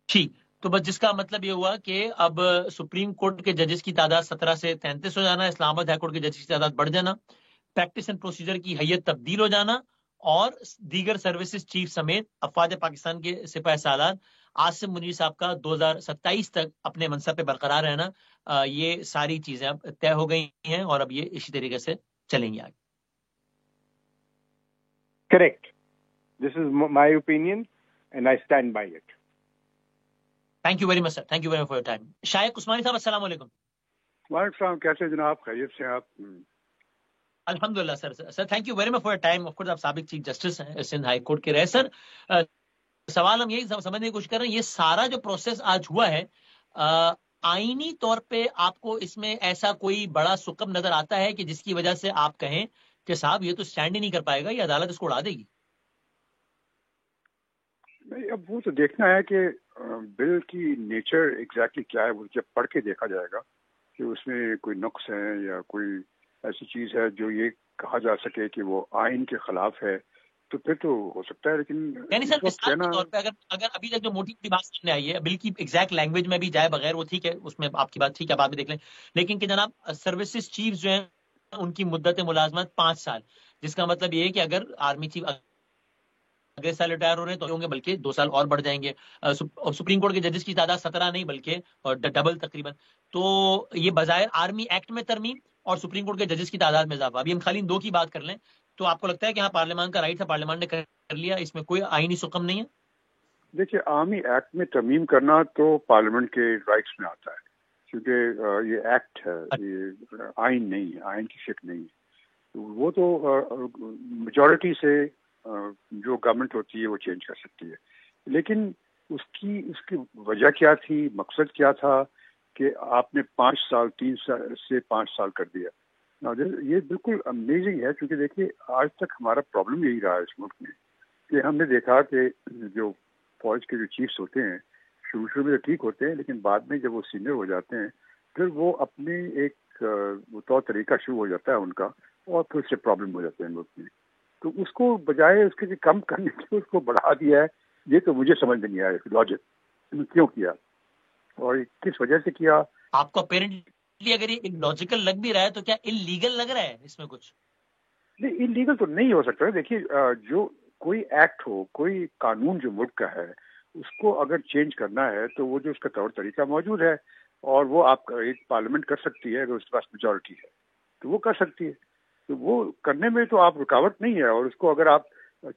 ٹھیک, تو بس جس کا مطلب یہ ہوا کہ اب سپریم کورٹ کے ججز کی تعداد 17 سے 33 ہو جانا, اسلام آباد ہائی کورٹ کے ججز کی تعداد بڑھ جانا, پریکٹس اینڈ پروسیجر کی حیت تبدیل ہو جانا, اور دیگر سروسز چیف سمیت افواج پاکستان کے سپاہ سالار عاصم منیر صاحب کا 2027 تک اپنے منصب پہ برقرار رہنا. یہ ساری چیزیں اب طے ہو گئی ہیں اور اب یہ اسی طریقے سے چلیں گی آگے. Correct, this is my opinion and I stand by it. Thank you very much sir, thank you very much for your time. Shaiq Usmani صاحب السلام علیکم. وعلیکم السلام, کیسے جناب, خیریت سے آپ؟ الحمدللہ سر thank you very much for your time. Of course آپ سابق چیف جسٹس ہیں سندھ ہائی کورٹ کے رہے. سر سوال ہم یہی سمجھنے کی کوشش کر رہے ہیں, یہ سارا جو پروسیس آج ہوا ہے, آئینی طور پہ آپ کو اس میں ایسا کوئی بڑا سکم نظر آتا ہے کہ جس کی وجہ سے آپ کہیں کہ صاحب یہ تو اسٹینڈ ہی نہیں کر پائے گا, یہ عدالت اس کو اڑا دے گی؟ نہیں, اب وہ تو دیکھنا ہے کہ بل کی نیچر ایگزیکٹلی کیا ہے, وہ جب پڑھ کے دیکھا جائے گا کہ اس میں کوئی نقص ہے یا کوئی ایسی چیز ہے جو یہ کہا جا سکے کہ وہ آئین کے خلاف ہے, تو پھر تو ہو سکتا ہے. لیکن یعنی سر مثال کے طور پہ اگر ابھی تک جو موٹی بات سامنے آئی ہے, بل کی ایگزیکٹ لینگویج میں بھی جائے بغیر, وہ ٹھیک ہے, اس میں آپ کی بات ٹھیک ہے, بعد میں دیکھ لیں, لیکن کہ جناب سروسز چیف جو ہیں ان کی مدت ملازمت 5 سال, جس کا مطلب یہ ہے کہ اگر آرمی چیف اگلے سال ریٹائر ہو رہے ہیں تو ہوں گے بلکہ 2 سال اور بڑھ جائیں گے. سپریم کورٹ کے ججز کی تعداد 17 نہیں بلکہ ڈبل تقریباً. تو یہ بظاہر آرمی ایکٹ میں ترمیم اور سپریم کورٹ کے ججز کی تعداد میں اضافہ. ابھی ہم خالی ان 2 کی بات کر لیں تو آپ کو لگتا ہے کہ ہاں پارلیمان کا رائٹ تھا, پارلیمان نے کر لیا, اس میں کوئی آئینی سقم نہیں ہے؟ دیکھیے آرمی ایکٹ میں ترمیم کرنا تو پارلیمنٹ کے رائٹس میں آتا ہے, کیونکہ یہ ایکٹ ہے, یہ آئین نہیں ہے, آئین کی شکل نہیں ہے. وہ تو میجورٹی سے جو گورنمنٹ ہوتی ہے وہ چینج کر سکتی ہے. لیکن اس کی وجہ کیا تھی, مقصد کیا تھا کہ آپ نے 5 سال 3 سے 5 سال کر دیا. یہ بالکل امیزنگ ہے, کیونکہ دیکھیے آج تک ہمارا پرابلم یہی رہا ہے اس ملک میں کہ ہم نے دیکھا کہ جو فوج کے جو چیفز ہوتے ہیں شروع میں تو ٹھیک ہوتے ہیں, لیکن بعد میں جب وہ سینئر ہو جاتے ہیں پھر وہ اپنے ایک طور طریقہ شروع ہو جاتا ہے ان کا, اور پھر اس سے پرابلم ہو جاتے ہیں ملک میں. تو اس کو بجائے اس کے کم کرنے کے اس کو بڑھا دیا ہے. یہ تو مجھے سمجھ نہیں آیا لاجک کیوں کیا اور کس وجہ سے کیا. آپ کو اپیرنٹلی اگر یہ لاجیکل لگ بھی رہا ہے تو کیا انلیگل لگ رہا ہے اس میں کچھ؟ نہیں, انلیگل تو نہیں ہو سکتا. دیکھیے جو کوئی ایکٹ ہو, کوئی قانون جو ملک کا ہے, اس کو اگر چینج کرنا ہے تو وہ جو اس کا طور طریقہ موجود ہے, اور وہ آپ ایک پارلیمنٹ کر سکتی ہے اگر اس کے پاس میجورٹی ہے تو وہ کر سکتی ہے. تو وہ کرنے میں تو آپ رکاوٹ نہیں ہے. اور اس کو اگر آپ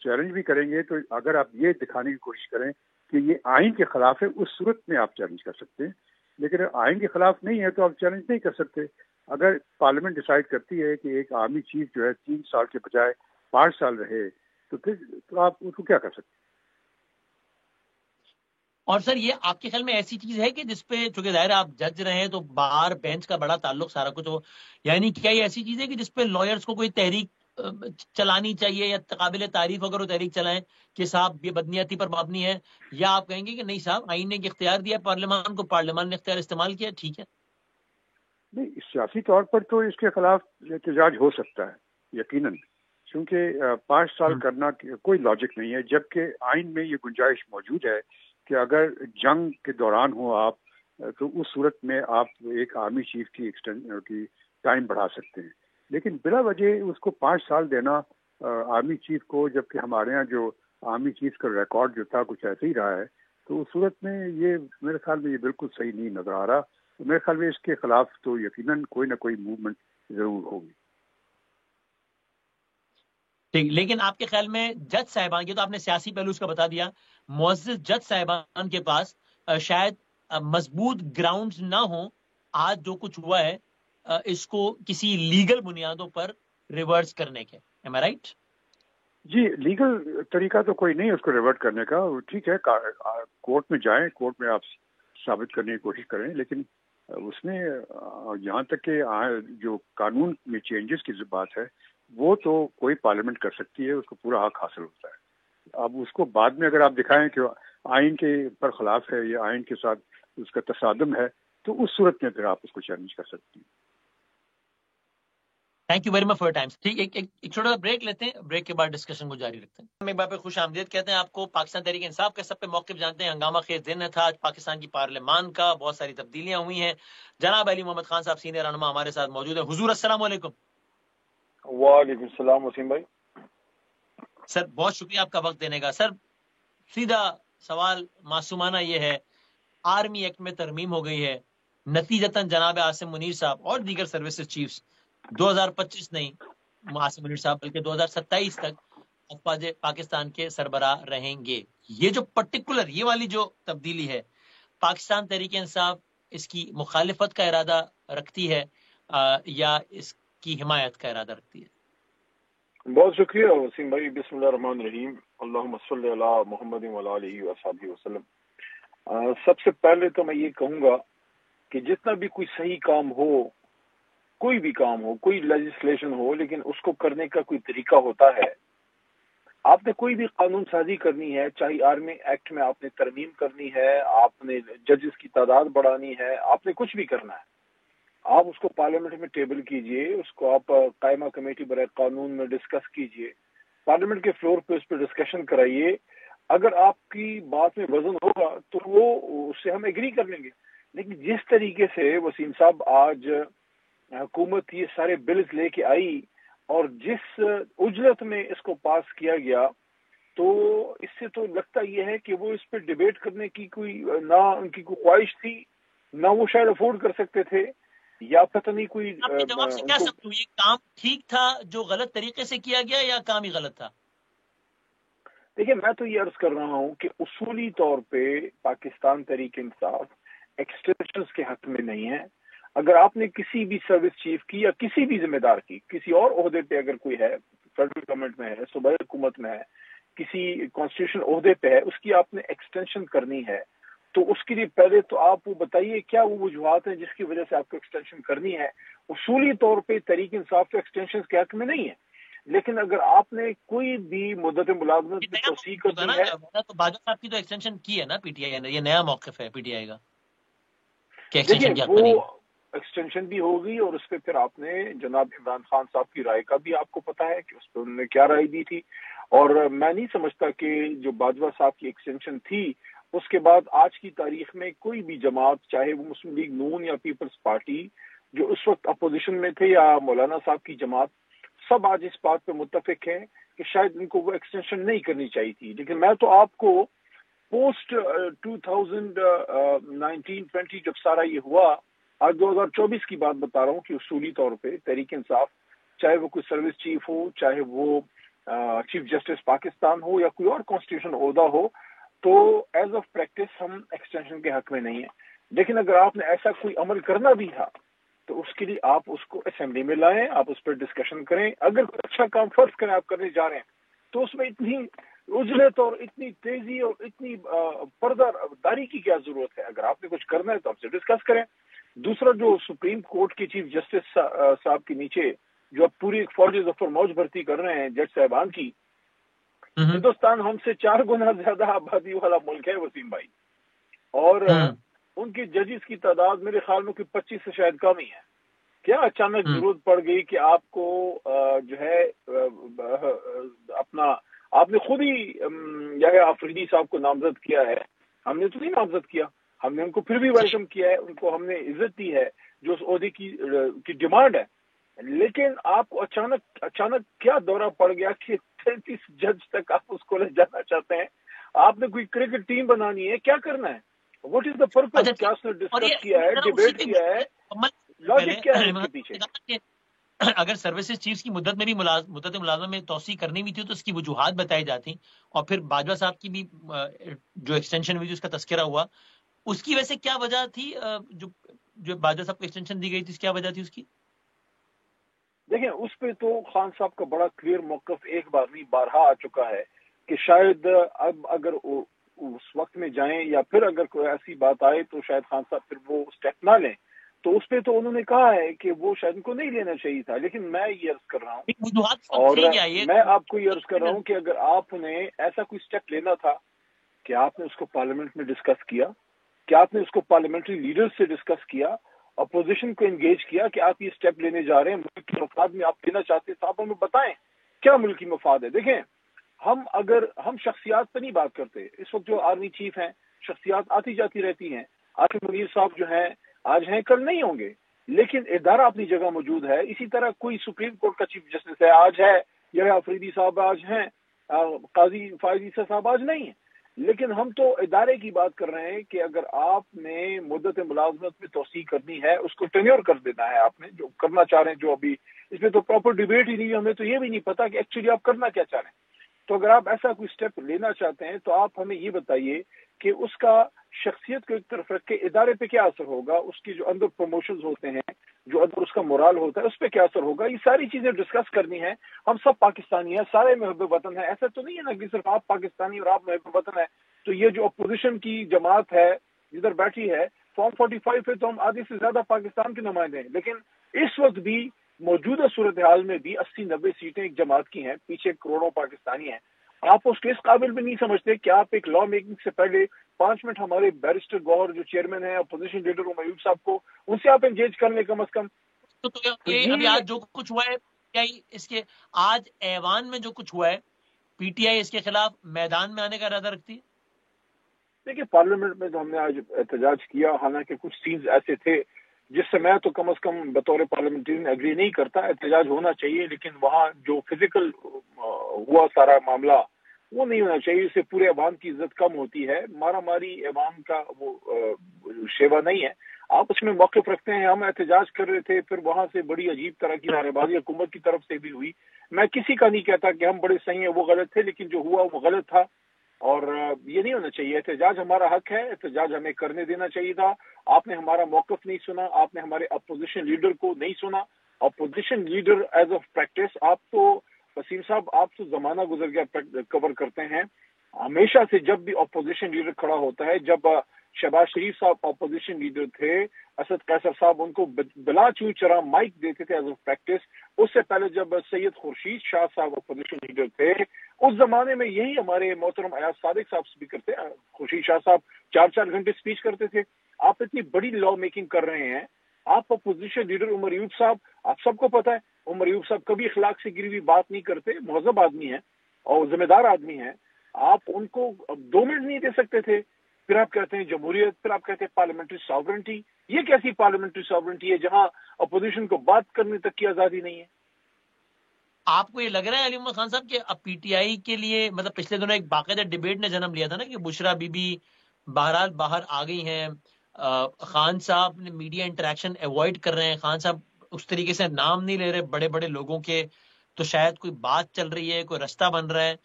چیلنج بھی کریں گے تو اگر آپ یہ دکھانے کی کوشش کریں کہ یہ آئین کے خلاف ہے, اس صورت میں آپ چیلنج کر سکتے ہیں. لیکن آئین کے خلاف نہیں ہے تو آپ چیلنج نہیں کر سکتے. اگر پارلیمنٹ ڈیسائیڈ کرتی ہے کہ ایک آرمی چیف جو ہے 3 سال کے بجائے 5 سال رہے تو پھر تو آپ اس کو کیا کر سکتے ہیں. اور سر یہ آپ کے خیال میں ایسی چیز ہے کہ جس پہ چونکہ ظاہر آپ جج رہے ہیں تو بار بینچ کا بڑا تعلق سارا کچھ ہو, یعنی کیا یہ ایسی چیز ہے کہ جس پہ لائرز کو کوئی تحریک چلانی چاہیے یا قابل تعریف اگر وہ تحریک چلائیں کہ صاحب یہ بدنیتی پر مبنی ہے, یا آپ کہیں گے کہ نہیں صاحب آئین نے اختیار دیا پارلیمان کو, پارلیمان نے اختیار استعمال کیا, ٹھیک ہے؟ نہیں, سیاسی طور پر تو اس کے خلاف احتجاج ہو سکتا ہے یقیناً, کیونکہ 5 سال کرنا کوئی لاجک نہیں ہے. جبکہ آئین میں یہ گنجائش موجود ہے کہ اگر جنگ کے دوران ہو آپ تو اس صورت میں آپ ایک آرمی چیف کی ٹائم بڑھا سکتے ہیں. لیکن بلا وجہ اس کو 5 سال دینا آرمی چیف کو, جبکہ ہمارے ہاں جو آرمی چیف کا ریکارڈ جو تھا کچھ ایسے ہی رہا ہے, تو اس صورت میں یہ میرے خیال میں یہ بالکل صحیح نہیں نظر آ رہا. میرے خیال میں اس کے خلاف تو یقیناً کوئی نہ کوئی موومنٹ ضرور ہوگی. ٹھیک, لیکن آپ کے خیال میں جج صاحبان کی, تو آپ نے سیاسی پہلو اس کا بتا دیا, معزز جج صاحبان کے پاس شاید مضبوط گراؤنڈز نہ ہوں آج جو کچھ ہوا ہے اس کو کسی لیگل بنیادوں پر ریورس کرنے کے, ایم آئی رائٹ؟ جی, لیگل طریقہ تو کوئی نہیں اس کو ریورٹ کرنے کا. ٹھیک ہے کورٹ میں جائیں, کورٹ میں آپ ثابت کرنے کی کوشش کریں, لیکن اس میں جہاں تک کہ جو قانون میں چینجز کی بات ہے وہ تو کوئی پارلیمنٹ کر سکتی ہے, اس کو پورا حق حاصل ہوتا ہے. اب اس کو بعد میں اگر آپ دکھائیں کہ آئین کے پر خلاف ہے یا آئین کے ساتھ اس کا تصادم ہے تو اس صورت میں پھر آپ اس کو چیلنج کر سکتی ہیں. Thank you very much for time. ٹھیک, ایک چھوٹا سا بریک لیتے ہیں, بریک کے بعد ڈسکشن کو جاری رکھتے ہیں. ہم ایک بار پہ خوش آمدید کہتے ہیں آپ کو. پاکستان تحریک انصاف کے سب پہ موقف جانتے ہیں. ہنگامہ خیز دن تھا آج پاکستان کی پارلیمان کا, بہت ساری تبدیلیاں ہوئی ہیں. جناب علی محمد خان صاحب سینئر رہنما ہمارے ساتھ موجود ہیں. حضور السلام علیکم. وعلیکم السلام وسیم بھائی. سر بہت شکریہ آپ کا وقت دینے کا. سر سیدھا سوال معصومانہ یہ ہے, آرمی ایکٹ میں ترمیم ہو گئی ہے, نتیجتاً جناب عاصم منیر صاحب اور دیگر سروسز چیفز 2025 نہیں عاصم منیر صاحب بلکہ 2027 تک افواج پاکستان کے سربراہ رہیں گے. یہ جو پرٹیکولر یہ والی جو تبدیلی ہے, پاکستان تحریک انصاف اس کی مخالفت کا ارادہ رکھتی ہے یا اس کی حمایت کا ارادہ رکھتی ہے؟ بہت شکریہ وسیم بھائی. بسم اللہ الرحمن الرحیم. اللہم صلی علی محمد وعلی آلہ وصحبہ وسلم. سب سے پہلے تو میں یہ کہوں گا کہ جتنا بھی کوئی صحیح کام ہو, کوئی بھی کام ہو, کوئی لیجسلیشن ہو, لیکن اس کو کرنے کا کوئی طریقہ ہوتا ہے. آپ نے کوئی بھی قانون سازی کرنی ہے, چاہے آرمی ایکٹ میں آپ نے ترمیم کرنی ہے, آپ نے ججز کی تعداد بڑھانی ہے, آپ نے کچھ بھی کرنا ہے, آپ اس کو پارلیمنٹ میں ٹیبل کیجئے, اس کو آپ قائمہ کمیٹی برائے قانون میں ڈسکس کیجئے, پارلیمنٹ کے فلور پہ اس پہ ڈسکشن کرائیے. اگر آپ کی بات میں وزن ہوگا تو وہ اس سے ہم ایگری کر لیں گے. لیکن جس طریقے سے وسیم صاحب آج حکومت یہ سارے بلز لے کے آئی اور جس اجلت میں اس کو پاس کیا گیا, تو اس سے تو لگتا یہ ہے کہ وہ اس پہ ڈیبیٹ کرنے کی کوئی نہ ان کی کوئی خواہش تھی، نہ وہ شاید افورڈ کر سکتے تھے، یا پتہ نہیں کوئی آپ کے جواب سے کیا سمجھ یہ کام ٹھیک تھا جو غلط طریقے سے کیا گیا، یا کام ہی غلط تھا؟ دیکھیے میں تو یہ عرض کر رہا ہوں کہ اصولی طور پہ پاکستان تحریک انصاف ایکسٹینشنز کے حق میں نہیں ہے. اگر آپ نے کسی بھی سروس چیف کی یا کسی بھی ذمہ دار کی کسی اور عہدے پہ اگر کوئی ہے، فیڈرل گورنمنٹ میں ہے، صوبائی حکومت میں ہے، کسی کانسٹیٹیوشن عہدے پہ ہے، اس کی آپ نے ایکسٹینشن کرنی ہے، تو اس کے لیے پہلے تو آپ وہ بتائیے کیا وہ وجوہات ہیں جس کی وجہ سے آپ کو ایکسٹینشن کرنی ہے. اصولی طور پہ تحریک انصاف کے ایکسٹینشن کے حق میں نہیں ہے، لیکن اگر آپ نے کوئی بھی مدت ملازمت میں توسیع کرنی ہے تو باجوہ صاحب کی تو ایکسٹینشن کی ہے نا پی ٹی آئی نے، یہ نیا موقف ہے پی ٹی آئی کا کہ ایکسٹینشن کی حق میں نہیں. وہ ایکسٹینشن بھی ہوگی، اور اس پہ پھر آپ نے جناب عمران خان صاحب کی رائے کا بھی آپ کو پتا ہے کہ اس پہ انہوں نے کیا رائے دی تھی. اور میں نہیں سمجھتا کہ جو باجوہ صاحب کی ایکسٹینشن تھی اس کے بعد آج کی تاریخ میں کوئی بھی جماعت، چاہے وہ مسلم لیگ نون یا پیپلز پارٹی جو اس وقت اپوزیشن میں تھے، یا مولانا صاحب کی جماعت، سب آج اس بات پہ متفق ہیں کہ شاید ان کو وہ ایکسٹینشن نہیں کرنی چاہیے تھی. لیکن میں تو آپ کو پوسٹ 2019-20 جب سارا یہ ہوا، آج 2024 کی بات بتا رہا ہوں کہ اصولی طور پہ تحریک انصاف، چاہے وہ کوئی سروس چیف ہو، چاہے وہ چیف جسٹس پاکستان ہو، یا کوئی اور کانسٹیٹیوشن عہدہ ہو، تو ایز آف پریکٹس ہم ایکسٹینشن کے حق میں نہیں ہیں. لیکن اگر آپ نے ایسا کوئی عمل کرنا بھی تھا تو اس کے لیے آپ اس کو اسمبلی میں لائیں، آپ اس پر ڈسکشن کریں. اگر کوئی اچھا کام فرض کریں آپ کرنے جا رہے ہیں تو اس میں اتنی اجلت اور اتنی تیزی اور اتنی پردہ داری کی کیا ضرورت ہے؟ اگر آپ نے کچھ کرنا ہے تو آپ سے ڈسکس کریں. دوسرا، جو سپریم کورٹ کے چیف جسٹس صاحب کے نیچے جو اب پوری فوج ظفر موج بھرتی کر رہے ہیں جج صاحبان کی، ہندوستان ہم سے 4 گنا زیادہ آبادی والا ملک ہے وسیم بھائی، اور ان کے ججز کی تعداد میرے خیال میں 25 سے شاید کم ہی ہے. کیا اچانک ضرورت پڑ گئی کہ آپ کو جو ہے اپنا، آپ نے خود ہی یا آفریدی صاحب کو نامزد کیا ہے، ہم نے تو نہیں نامزد کیا، ہم نے ان کو پھر بھی ویلکم کیا ہے، ان کو ہم نے عزت دی ہے جو اس عہدے کی ڈیمانڈ ہے. لیکن آپ کو اچانک کیا دورہ پڑ گیا کہ 33 جج تک آپ اس کو لے جانا چاہتے ہیں؟ آپ نے کوئی کرکٹ ٹیم بنانی ہے، کیا کرنا ہے؟ What is the purpose? کیا اس نے ڈسکس کیا ہے، ڈیبیٹ کیا ہے، لاجک کیا ہے اس کے پیچھے؟ اگر سروسز چیفز کی مدت میں بھی مدت ملازمت میں توسیع کرنی بھی تھی تو اس کی وجوہات بتائی جاتی، اور پھر باجوہ صاحب کی بھی جو ایکسٹینشن ہوئی اس کا تذکرہ ہوا، اس کی ویسے کیا وجہ تھی؟ جو باجوہ صاحب کو ایکسٹینشن دی گئی تھی کیا وجہ تھی اس کی؟ دیکھیں اس پہ تو خان صاحب کا بڑا کلیئر موقف ایک بار نہیں بارہا آ چکا ہے کہ شاید اب اگر اس وقت میں جائیں یا پھر اگر کوئی ایسی بات آئے تو شاید خان صاحب پھر وہ اسٹیپ نہ لیں. تو اس پہ تو انہوں نے کہا ہے کہ وہ شاید ان کو نہیں لینا چاہیے تھا. لیکن میں یہ عرض کر رہا ہوں، اور میں آپ کو یہ عرض کر رہا ہوں کہ اگر آپ نے ایسا کوئی اسٹیپ لینا تھا کہ آپ نے اس کو پارلیمنٹ میں ڈسکس کیا، کہ آپ نے اس کو پارلیمنٹری لیڈر سے ڈسکس کیا، اپوزیشن کو انگیج کیا کہ آپ یہ اسٹیپ لینے جا رہے ہیں، ملک کے مفاد میں آپ لینا چاہتے ہیں، تو آپ ہمیں بتائیں کیا ملکی مفاد ہے. دیکھیں ہم شخصیات پہ نہیں بات کرتے. اس وقت جو آرمی چیف ہیں، شخصیات آتی جاتی رہتی ہیں. عاصم منیر صاحب جو ہیں آج ہیں، کل نہیں ہوں گے، لیکن ادارہ اپنی جگہ موجود ہے. اسی طرح کوئی سپریم کورٹ کا چیف جسٹس ہے، آج ہے، یا آفریدی صاحب آج ہیں، قاضی فائز عیسیٰ صاحب آج نہیں ہیں. لیکن ہم تو ادارے کی بات کر رہے ہیں کہ اگر آپ نے مدت ملازمت میں توسیع کرنی ہے، اس کو ٹینیور کر دینا ہے. آپ نے جو کرنا چاہ رہے ہیں، جو ابھی اس میں تو پراپر ڈیبیٹ ہی نہیں ہے، ہمیں تو یہ بھی نہیں پتا کہ ایکچولی آپ کرنا کیا چاہ رہے ہیں. تو اگر آپ ایسا کوئی اسٹیپ لینا چاہتے ہیں تو آپ ہمیں یہ بتائیے کہ اس کا شخصیت کو ایک طرف رکھ کے ادارے پہ کیا اثر ہوگا، اس کی جو اندر پروموشنز ہوتے ہیں، جو اندر اس کا مورال ہوتا ہے، اس پہ کیا اثر ہوگا. یہ ساری چیزیں ڈسکس کرنی ہے. ہم سب پاکستانی ہیں، سارے محب وطن ہیں. ایسا تو نہیں ہے نا کہ صرف آپ پاکستانی اور آپ محب وطن ہیں. تو یہ جو اپوزیشن کی جماعت ہے جدھر بیٹھی ہے، فارم 45 ہے، تو ہم آدھی سے زیادہ پاکستان کے نمائندے ہیں. لیکن اس وقت بھی موجودہ صورتحال میں بھی 80-90 سیٹیں ایک جماعت کی ہیں، پیچھے کروڑوں پاکستانی ہیں. آپ اس کے اس قابل بھی نہیں سمجھتے کہ آپ ایک لا میکنگ سے پہلے 5 منٹ ہمارے بیرسٹر گوہر جو چیئرمین ہیں اپوزیشن لیڈر میوب صاحب کو، ان سے آپ انگیج کر لیں کم از کم. تو ابھی آج جو کچھ ہوا ہے، کیا اس کے آج ایوان میں جو کچھ ہوا ہے، پی ٹی آئی اس کے خلاف میدان میں آنے کا ارادہ رکھتی ہے؟ دیکھیے پارلیمنٹ میں تو ہم نے آج احتجاج کیا، حالانکہ کچھ سینز ایسے تھے جس سے میں تو کم از کم بطور پارلیمنٹرین ایگری نہیں کرتا. احتجاج ہونا چاہیے، لیکن وہاں جو فزیکل ہوا سارا معاملہ، وہ نہیں ہونا چاہیے. اس سے پورے عوام کی عزت کم ہوتی ہے. مارا ماری عوام کا وہ شیوا نہیں ہے. آپ اس میں موقف رکھتے ہیں. ہم احتجاج کر رہے تھے, پھر وہاں سے بڑی عجیب طرح کی نعرے بازی حکومت کی طرف سے بھی ہوئی. میں کسی کا نہیں کہتا کہ ہم بڑے صحیح ہیں, وہ غلط تھے, لیکن جو ہوا وہ غلط تھا اور یہ نہیں ہونا چاہیے. احتجاج ہمارا حق ہے, احتجاج ہمیں کرنے دینا چاہیے تھا. آپ نے ہمارا موقف نہیں سنا, آپ نے ہمارے اپوزیشن لیڈر کو نہیں سنا. Opposition leader as of practice, آپ تو وسیم صاحب آپ تو زمانہ گزر گیا کور کرتے ہیں. ہمیشہ سے جب بھی اپوزیشن لیڈر کھڑا ہوتا ہے, جب شہباز شریف صاحب اپوزیشن لیڈر تھے, اسد قیصر صاحب ان کو بلا چوں چرا مائک دیتے تھے ایز آف پریکٹس. اس سے پہلے جب سید خورشید شاہ صاحب اپوزیشن لیڈر تھے, اس زمانے میں یہی ہمارے محترم ایاز صادق صاحب اسپیکر تھے. خورشید شاہ صاحب 4 گھنٹے اسپیچ کرتے تھے. آپ اتنی بڑی لا میکنگ کر رہے ہیں. آپ اپوزیشن لیڈر عمر ایوب صاحب, آپ سب کو پتا ہے عمر ایوب صاحب کبھی اخلاق سے گری ہوئی بات نہیں کرتے, مہذب آدمی ہیں اور ذمہ دار آدمی ہیں. آپ ان کو 2 منٹ نہیں دے سکتے تھے. پھر آپ کہتے ہیں جمہوریت, پھر آپ کہتے ہیں پارلیمنٹری ساورنٹی. یہ کیسی پارلیمنٹری ساورنٹی ہے جہاں اپوزیشن کو بات کرنے تک کی آزادی نہیں ہے؟ آپ کو یہ لگ رہا ہے علی محمد خان صاحب کہ اب پی ٹی آئی کے لیے, مطلب پچھلے دنوں ایک باقاعدہ ڈیبیٹ نے جنم لیا تھا نا کہ بشرا بی بی بہرحال باہر آ گئی ہیں, خان صاحب نے میڈیا انٹریکشن ایوائڈ کر رہے ہیں, خان صاحب اس طریقے سے نام نہیں لے رہے بڑے بڑے لوگوں کے, تو شاید کوئی بات چل رہی ہے, کوئی رستہ بن رہا ہے.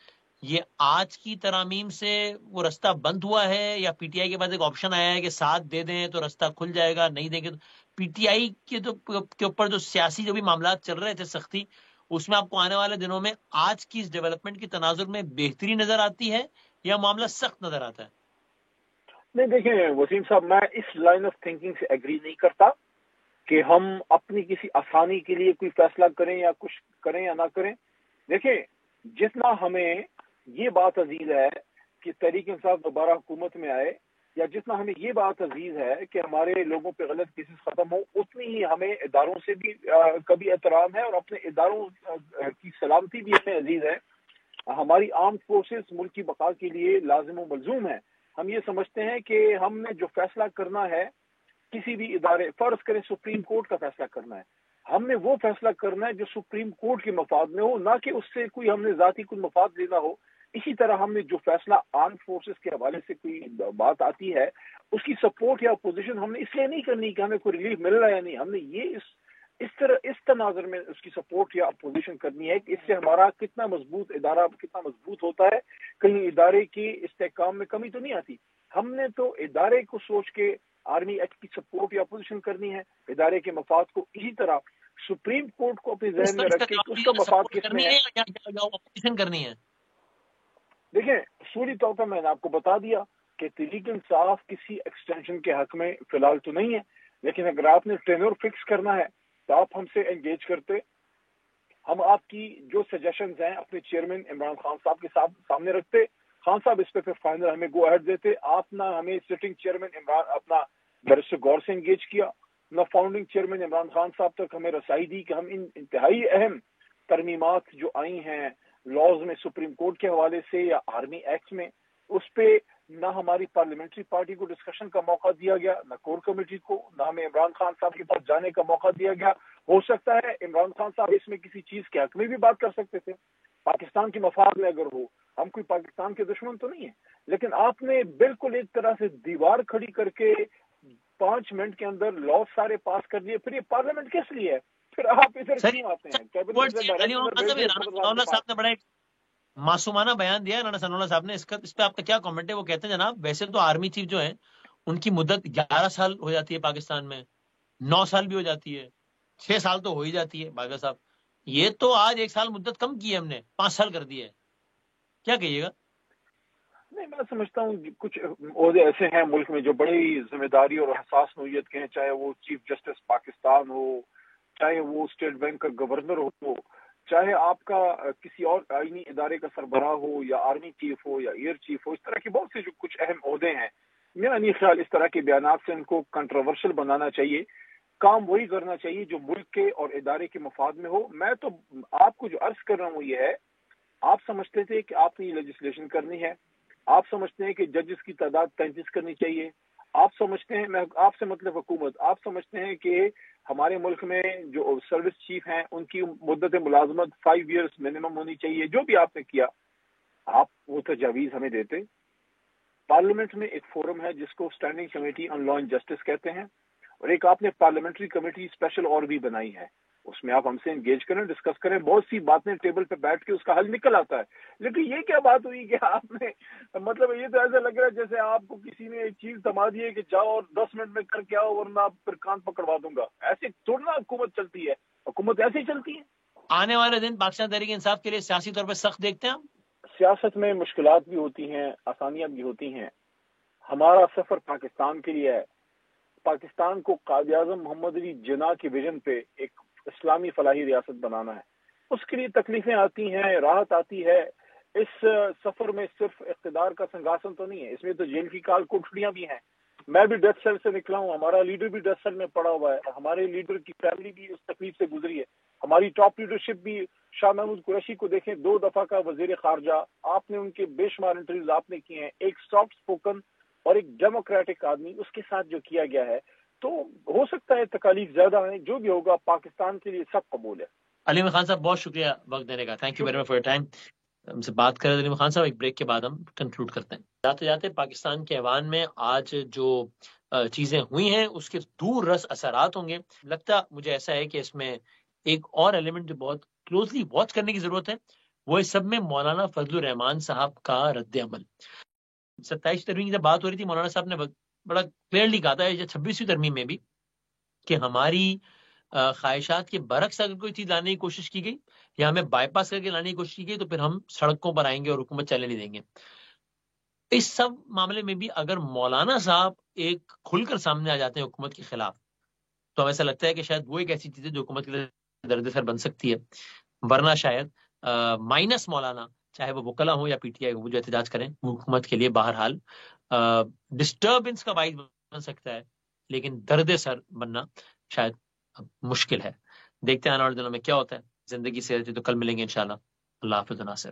یہ آج کی ترامیم سے وہ رستہ بند ہوا ہے یا پی ٹی آئی کے پاس ایک آپشن آیا ہے کہ ساتھ دے دیں تو رستہ کھل جائے گا, نہیں دیں گے تو پی ٹی آئی کے اوپر جو سیاسی جو بھی معاملات چل رہے تھے سختی, اس میں آپ کو آنے والے دنوں میں آج کی اس ڈیولپمنٹ کی تناظر میں بہتری نظر آتی ہے یا معاملہ سخت نظر آتا ہے؟ نہیں دیکھیں وسیم صاحب, میں اس لائن آف تھنکنگ سے ایگری نہیں کرتا کہ ہم اپنی کسی آسانی کے لیے کوئی فیصلہ کریں یا کچھ کریں یا نہ کریں. دیکھیں جتنا ہمیں یہ بات عزیز ہے کہ تحریک انصاف دوبارہ حکومت میں آئے, یا جتنا ہمیں یہ بات عزیز ہے کہ ہمارے لوگوں پہ غلط کیسز ختم ہو, اتنی ہی ہمیں اداروں سے بھی کبھی احترام ہے اور اپنے اداروں کی سلامتی بھی ہمیں عزیز ہے. ہماری آرمڈ فورسز ملک کی بقا کے لیے لازم و ملزوم ہے. ہم یہ سمجھتے ہیں کہ ہم نے جو فیصلہ کرنا ہے کسی بھی ادارے, فرض کریں سپریم کورٹ کا فیصلہ کرنا ہے, ہم نے وہ فیصلہ کرنا ہے جو سپریم کورٹ کے مفاد میں ہو, نہ کہ اس سے کوئی ہم نے ذاتی کوئی مفاد لینا ہو. اسی طرح ہم نے جو فیصلہ آرم فورسز کے حوالے سے کوئی بات آتی ہے, اس کی سپورٹ یا اپوزیشن ہم نے اس لیے نہیں کرنی کہ ہمیں کوئی ریلیف مل رہا ہے یا نہیں. ہم نے یہ اس تناظر میں اس کی سپورٹ یا اپوزیشن کرنی ہے کہ اس سے ہمارا کتنا مضبوط ادارہ کتنا مضبوط ہوتا ہے, کہیں ادارے کی استحکام میں کمی تو نہیں آتی. ہم نے تو ادارے کو سوچ کے آرمی ایکٹ کی سپورٹ یا اپوزیشن کرنی ہے, ادارے کے مفاد کو. اسی طرح سپریم کورٹ کو اپنے ذہن میں رکھ کے اس کا مفاد کس میں ہے, اپوزیشن کرنی ہے. دیکھیں اصولی طور پر میں نے آپ کو بتا دیا کہ تحریک انصاف کسی ایکسٹینشن کے حق میں فی الحال تو نہیں ہے, لیکن اگر آپ نے ٹینور فکس کرنا ہے تو آپ ہم سے انگیج کرتے. ہم آپ کی جو سجیشنز ہیں اپنے چیئرمین عمران خان صاحب کے سامنے رکھتے. خان صاحب اس پہ پھر فائنل ہمیں گو ایڈ دیتے. آپ نہ ہمیں سٹنگ چیئرمین عمران اپنا بیرسٹر غور سے انگیج کیا, نہ فاؤنڈنگ چیئرمین عمران خان صاحب تک ہمیں رسائی دی کہ ہم ان انتہائی اہم ترمیمات جو آئی ہیں لاز میں سپریم کورٹ کے حوالے سے یا آرمی ایکٹ میں, اس پہ نہ ہماری پارلیمنٹری پارٹی کو ڈسکشن کا موقع دیا گیا, نہ کور کمیٹی کو, نہ ہمیں عمران خان صاحب کے پاس جانے کا موقع دیا گیا. ہو سکتا ہے عمران خان صاحب اس میں کسی چیز کے حق میں بھی بات کر سکتے تھے, پاکستان کے مفاد میں اگر ہو. ہم کوئی پاکستان کے دشمن تو نہیں ہیں, لیکن آپ نے بالکل ایک طرح سے دیوار کھڑی کر کے 5 منٹ کے اندر لا سارے پاس کر دیے. پھر یہ پارلیمنٹ کس لیے ہے؟ پھر آپ ادھر کیوں آتے ہیں؟ صاحب نے بڑا ایک معصومانہ بیان دیا رانا ثناء اللہ صاحب نے, اس پہ آپ کا کیا کامنٹ ہے؟ وہ کہتے ہیں جناب ویسے تو آرمی چیف جو ہیں ان کی مدت 11 سال ہو جاتی ہے پاکستان میں, 9 سال بھی ہو جاتی ہے, 6 سال تو ہو ہی جاتی ہے. باجوہ صاحب یہ تو آج 1 سال مدت کم کی ہے ہم نے, 5 سال کر دی ہے. کیا کہیے گا؟ نہیں میں سمجھتا ہوں کچھ عہدے ایسے ہیں ملک میں جو بڑی ذمہ داری اور حساس نوعیت کے ہیں, چاہے وہ چیف جسٹس پاکستان ہو, چاہے وہ اسٹیٹ بینک کا گورنر ہو, چاہے آپ کا کسی اور آئینی ادارے کا سربراہ ہو, یا آرمی چیف ہو, یا ایئر چیف ہو. اس طرح کے بہت سے جو کچھ اہم عہدے ہیں, میرا نہیں خیال اس طرح کے بیانات سے ان کو کنٹروورشل بنانا چاہیے. کام وہی کرنا چاہیے جو ملک کے اور ادارے کے مفاد میں ہو. میں تو آپ کو جو عرض کر رہا ہوں یہ ہے, آپ سمجھتے تھے کہ آپ نے یہ لیجسلیشن کرنی ہے, آپ سمجھتے ہیں کہ ججز کی تعداد 33 کرنی چاہیے, آپ سمجھتے ہیں, میں آپ سے مطلب حکومت, آپ سمجھتے ہیں کہ ہمارے ملک میں جو سروس چیف ہیں ان کی مدت ملازمت 5 ایئرس منیمم ہونی چاہیے. جو بھی آپ نے کیا, آپ وہ تجاویز ہمیں دیتے. پارلیمنٹ میں ایک فورم ہے جس کو standing committee on law and justice کہتے ہیں, اور ایک آپ نے پارلیمنٹری کمیٹی اسپیشل اور بھی بنائی ہے. اس میں آپ ہم سے انگیج کریں, ڈسکس کریں, بہت سی باتیں ٹیبل پہ بیٹھ کے اس کا حل نکل آتا ہے. لیکن یہ کیا بات ہوئی کہ آپ نے, مطلب یہ تو ایسا لگ رہا ہے جیسے آپ کو کسی نے ایک چیز تھما دی ہے کہ جاؤ اور 10 منٹ میں کر کے آؤ ورنہ آپ پھر کان پکڑوا دوں گا. ایسے تھوڑا نا حکومت چلتی ہے, حکومت ایسے ہی چلتی ہے. آنے والے دن پاکستان تحریک انصاف کے لیے سیاسی طور پہ سخت دیکھتے ہیں ہم. سیاست میں مشکلات بھی ہوتی ہیں, آسانیاں بھی ہوتی ہیں. ہمارا سفر پاکستان کے لیے ہے. پاکستان کو قائد اعظم محمد علی جناح کی ویژن پہ ایک اسلامی فلاحی ریاست بنانا ہے. اس کے لیے تکلیفیں آتی ہیں, راحت آتی ہے. اس سفر میں صرف اقتدار کا سنگھاسن تو نہیں ہے, اس میں تو جیل کی کال کوٹڑیاں بھی ہیں. میں بھی ڈیتھ سیل سے نکلا ہوں, ہمارا لیڈر بھی ڈیتھ سیل میں پڑا ہوا ہے, ہمارے لیڈر کی فیملی بھی اس تکلیف سے گزری ہے. ہماری ٹاپ لیڈرشپ بھی, شاہ محمود قریشی کو دیکھیں, 2 دفعہ کا وزیر خارجہ, آپ نے ان کے بے شمار انٹرویوز آپ نے کیے ہیں. ایک سافٹ اسپوکن اور ایک ڈیموکریٹک آدمی, اس کے ساتھ جو کیا گیا ہے, تو ہو سکتا ہے تکالیف زیادہ ہیں, جو بھی ہوگا پاکستان کے لیے سب قبول ہے. علیم خان صاحب بہت شکریہ وقت دینے کا. Thank you very much for your time. ہم سے بات کر رہے تھے علیم خان صاحب. ایک بریک کے بعد ہم کنکلوڈ کرتے ہیں. جاتے جاتے پاکستان کے ایوان میں آج جو چیزیں ہوئی ہیں اس کے دور رس اثرات ہوں گے. لگتا مجھے ایسا ہے کہ اس میں ایک اور ایلیمنٹ جو بہت کلوزلی واچ کرنے کی ضرورت ہے, وہ اس سب میں مولانا فضل الرحمان صاحب کا رد عمل. 27 ترمیم کی جب بات ہو رہی تھی, مولانا صاحب نے بڑا کلیئرلی کہا تھا 26ویں ترمیم میں بھی کہ ہماری خواہشات کے برعکس اگر کوئی چیز لانے کی کوشش کی گئی یا ہمیں بائی پاس کر کے لانے کی کوشش کی گئی تو پھر ہم سڑکوں پر آئیں گے اور حکومت چلنے نہیں دیں گے. اس سب معاملے میں بھی اگر مولانا صاحب ایک کھل کر سامنے آ جاتے ہیں حکومت کے خلاف, تو ہمیں ایسا لگتا ہے کہ شاید وہ ایک ایسی چیز ہے جو حکومت کے لیے درد سر بن سکتی ہے. ورنہ شاید مائنس مولانا, چاہے وہ وکلا ہوں یا پی ٹی آئی ہو, وہ جو احتجاج کریں وہ حکومت کے لیے بہرحال ڈسٹربنس کا باعث بن سکتا ہے, لیکن درد سر بننا شاید مشکل ہے. دیکھتے ہیں آنے والے دنوں میں کیا ہوتا ہے. زندگی سے رہتی تو کل ملیں گے انشاءاللہ. اللہ حافظ ناصر.